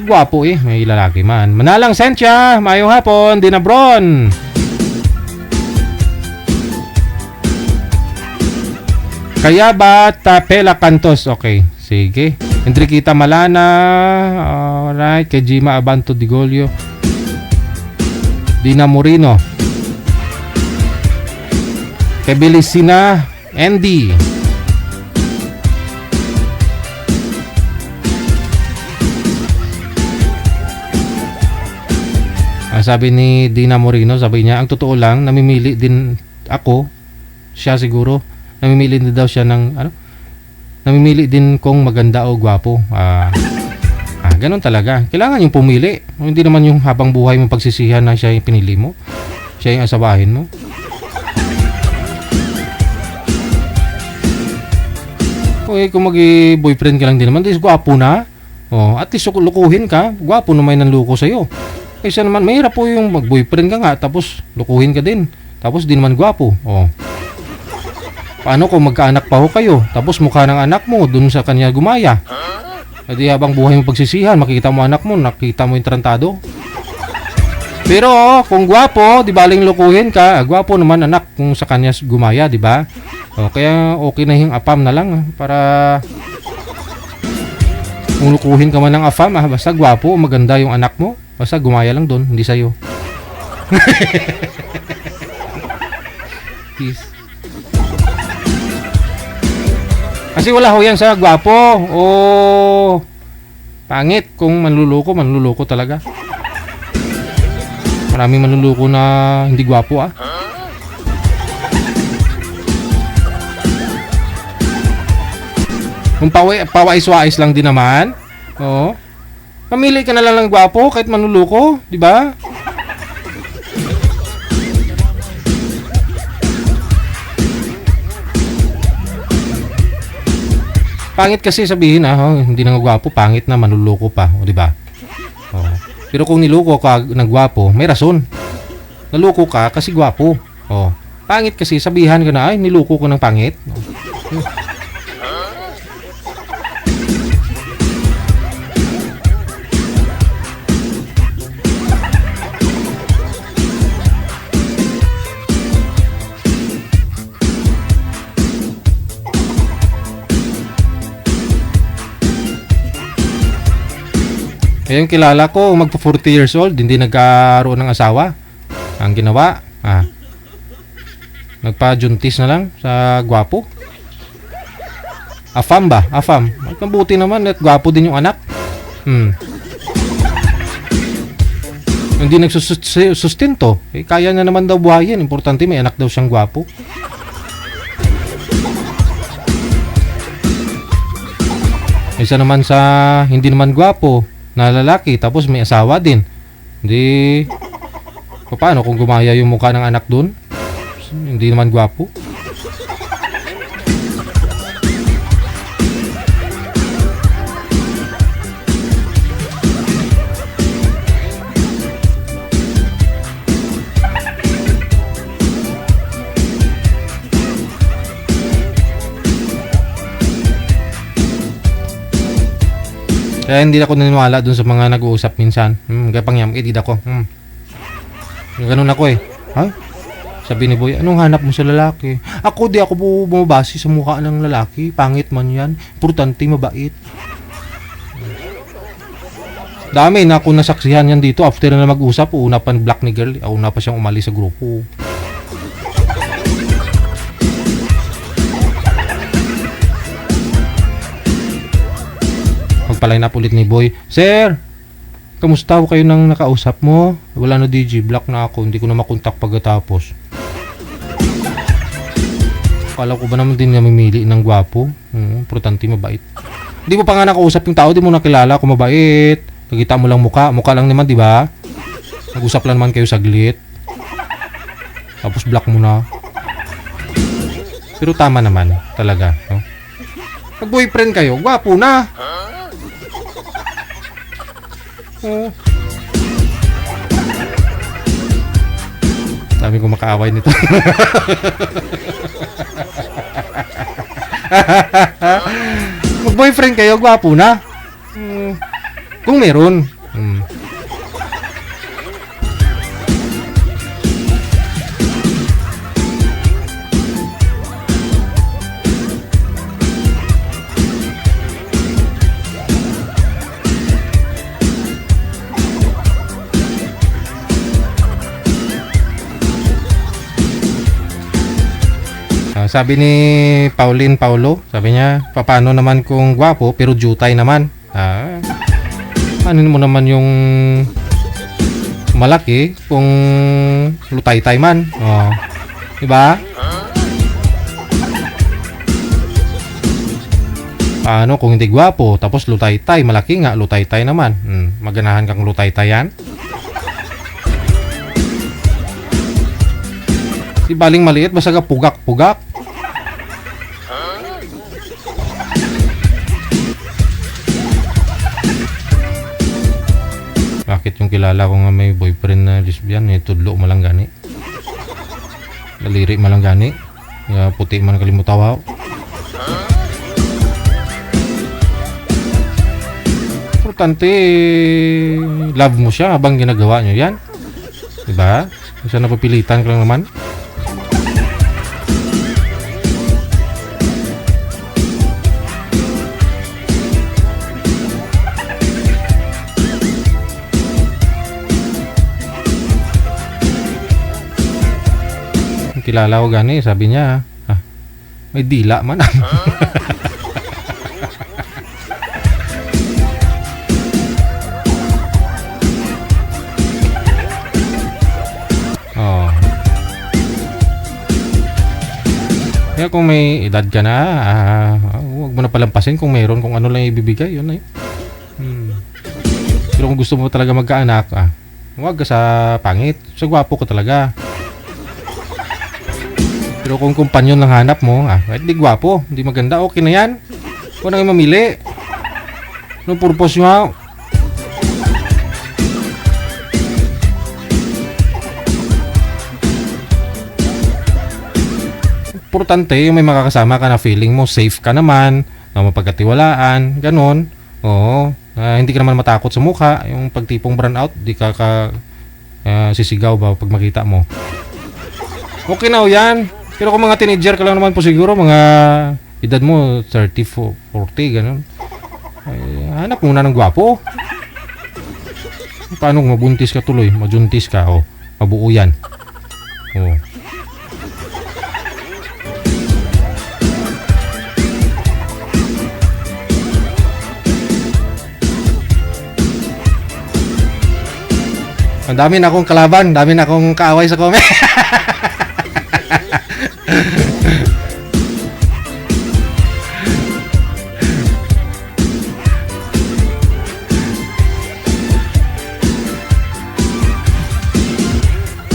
Gwapo may lalaki man. Manalang Sencha, mayong hapon. Dina Bron. Kaya ba Tapela Cantos? Okay, sige. Enriquita Malana. Alright. Kay Jima Abanto Digolio. Dina Moreno. Kay Belisina Andy. Sabi ni Dina Moreno, sabi niya, ang totoo lang, namimili din ako. Siya siguro. Namimili din daw siya ng namimili din kung maganda o gwapo. Ganun talaga. Kailangan yung pumili. Hindi naman yung habang buhay mo pagsisihan na siya yung pinili mo. Siya yung asabahin mo. Kung mag-boyfriend ka lang din naman, at least gwapo na. At least lukuhin ka. Gwapo na may nanluko sa'yo. Kaysa naman, mahirap po yung mag-boyfriend ka nga, tapos lukuhin ka din. Tapos di naman gwapo. Paano kung magkaanak pa ho kayo, tapos mukha ng anak mo dun sa kanya gumaya? Di habang buhay mo pagsisihan, makikita mo anak mo, nakita mo yung tarantado. Pero kung gwapo, di baling lukuhin ka, gwapo naman anak kung sa kanya gumaya, di ba? Kaya okay na yung apam na lang para kung lukuhin ka man ng afam, basta gwapo, maganda yung anak mo, basta gumaya lang doon, hindi sa'yo. Peace. Kasi wala ho yan sa gwapo o Pangit kung manluloko talaga. Maraming manluloko na hindi gwapo ah. Kung pawais-wais lang din naman. Oo. Pamili ka na lang ng gwapo kahit manluloko, di ba? Pangit kasi sabihin hindi na gwapo, pangit na manluloko pa, o di ba? Oo. Pero kung niloko ka ng gwapo, may rason. Naloko ka kasi gwapo. Oh. Pangit kasi sabihan ka na, ay niloko ko ng pangit. Yung kilala ko, magpa 40 years old, hindi nagkaroon ng asawa. Ang ginawa, nagpa-juntis na lang sa gwapo. Afam ba? Afam. Mabuti naman at gwapo din yung anak. Hindi nagsusustento. Kaya na naman daw buhayin. Importante may anak daw siyang gwapo. Isa naman sa hindi naman gwapo na lalaki tapos may asawa din. Hindi paano kung gumaya yung mukha ng anak dun? Hindi naman gwapo. Kaya hindi ako naniniwala dun sa mga nag-uusap minsan. Kaya pangyam, edid ako. Ganun ako eh. Ha? Sabi ni Boy, anong hanap mo sa lalaki? Ako di ako bumabase sa mukha ng lalaki. Pangit man yan. Importante, mabait. Dami na akong nasaksihan yan dito. After na mag-usap, una pa block ni girl. Una pa siyang umalis sa grupo. Pagpalay na ulit ni Boy, Sir, kamusta ko kayo nang nakausap mo? Wala na DJ, block na ako. Hindi ko na makontak pagkatapos. Kala ko ba naman din namimili ng gwapo? Importante, mabait. Hindi mo pa nga nakausap yung tao, di mo nakilala kung mabait. Nakita mo lang mukha lang naman, di ba? Nag-usap lang naman kayo saglit. Tapos block mo na. Pero tama naman, talaga. No? Pag boyfriend kayo, gwapo na. Dami ko makaaway nito. Mag-boyfriend kayo, gwapo na. Kung meron. Sabi ni Paulo, sabi niya, paano naman kung gwapo pero jutay naman? Ano mo naman yung malaki kung lutay-tay man? Oh. Diba? Paano kung hindi gwapo tapos lutay-tay, malaki nga, lutay-tay naman. Maganahan kang lutay-tayan? Di baling maliit, basta ka pugak-pugak. Bakit yung kilala ko nga may boyfriend na lesbian, tudlo malang gani. Daliri malang gani. Puti man kalimutaw. Importante, love mo siya habang ginagawa nyo yan. Diba? Kasi napapilitan ka lang naman. Kilala ko gani, sabi niya, may dila man. Kaya kung may edad ka na, huwag mo na palampasin kung mayroon, kung ano lang ibibigay, yun na yun. Pero kung gusto mo talaga magkaanak, huwag ka sa pangit, sa gwapo ka talaga. Pero kung kumpanyon lang hanap mo, kahit di gwapo, di maganda, okay na yan. Huwag na kayo mamili. Anong purpose nyo? Importante yung may makakasama ka na feeling mo safe ka naman, na mapagkatiwalaan, ganon. Oo, hindi ka naman matakot sa mukha, yung pagtipong burn out, di ka sisigaw ba pag makita mo. Okay na yan. Pero kung mga teenager ka lang naman po siguro, mga edad mo 30, 40, ganon. Hanap muna ng gwapo. Paano kung mabuntis ka tuloy, majuntis ka, mabuo yan. Ang dami na akong kalaban, dami na akong kaaway sa comment.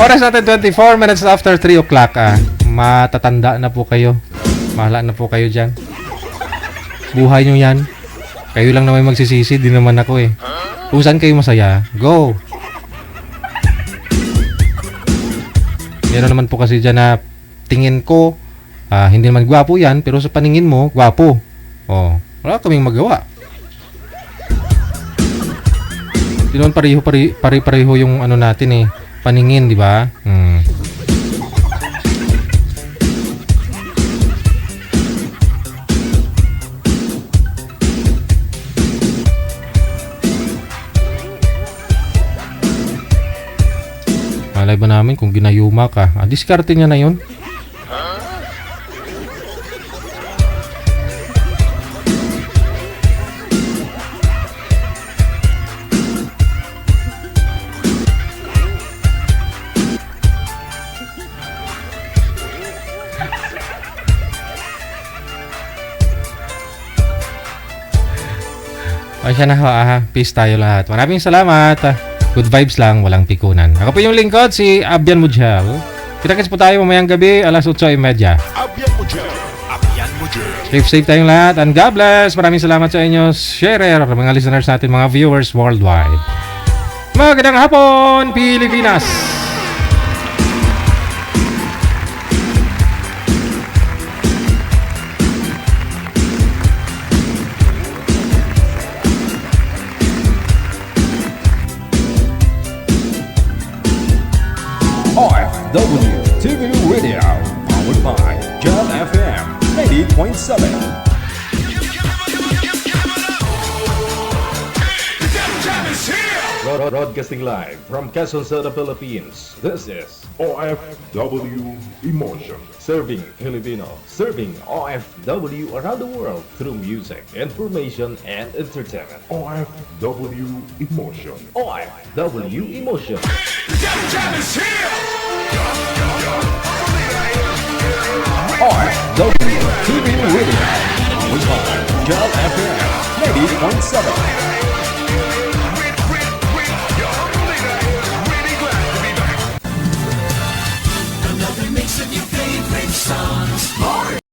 Oras natin 24 minutes after 3 o'clock. Matatanda na po kayo. Mahala na po kayo dyan. Buhay nyo yan. Kayo lang naman magsisisi, di naman ako eh. Kung saan kayo masaya, go! Meron naman po kasi dyan na tingin ko, hindi naman gwapo yan, pero sa paningin mo, gwapo. Wala kaming magawa. Hindi naman pareho yung ano natin eh, paningin, di ba? Malay ba namin kung ginayuma ka? Diskarte niya na yun. Ay siya na, peace tayo lahat. Maraming salamat. Good vibes lang, walang pikunan. Ako po yung lingkod, si Abian Mujel. Kita-kits po tayo mamayang gabi, alas 8:30. Abian Mujel. Abian Mujel. Safe tayo lahat, and God bless. Maraming salamat sa inyo, sharer, mga listeners natin, mga viewers worldwide. Magandang hapon, Pilipinas! WTV Radio, powered by Jam FM 80.7. Broadcasting live from Quezon City, Philippines. This is OFW Emotion. Serving Filipino, serving OFW around the world through music, information, and entertainment. OFW Emotion. OFW Emotion. Jam is here! OFW TV Radio, powered by Jam FM 80.7.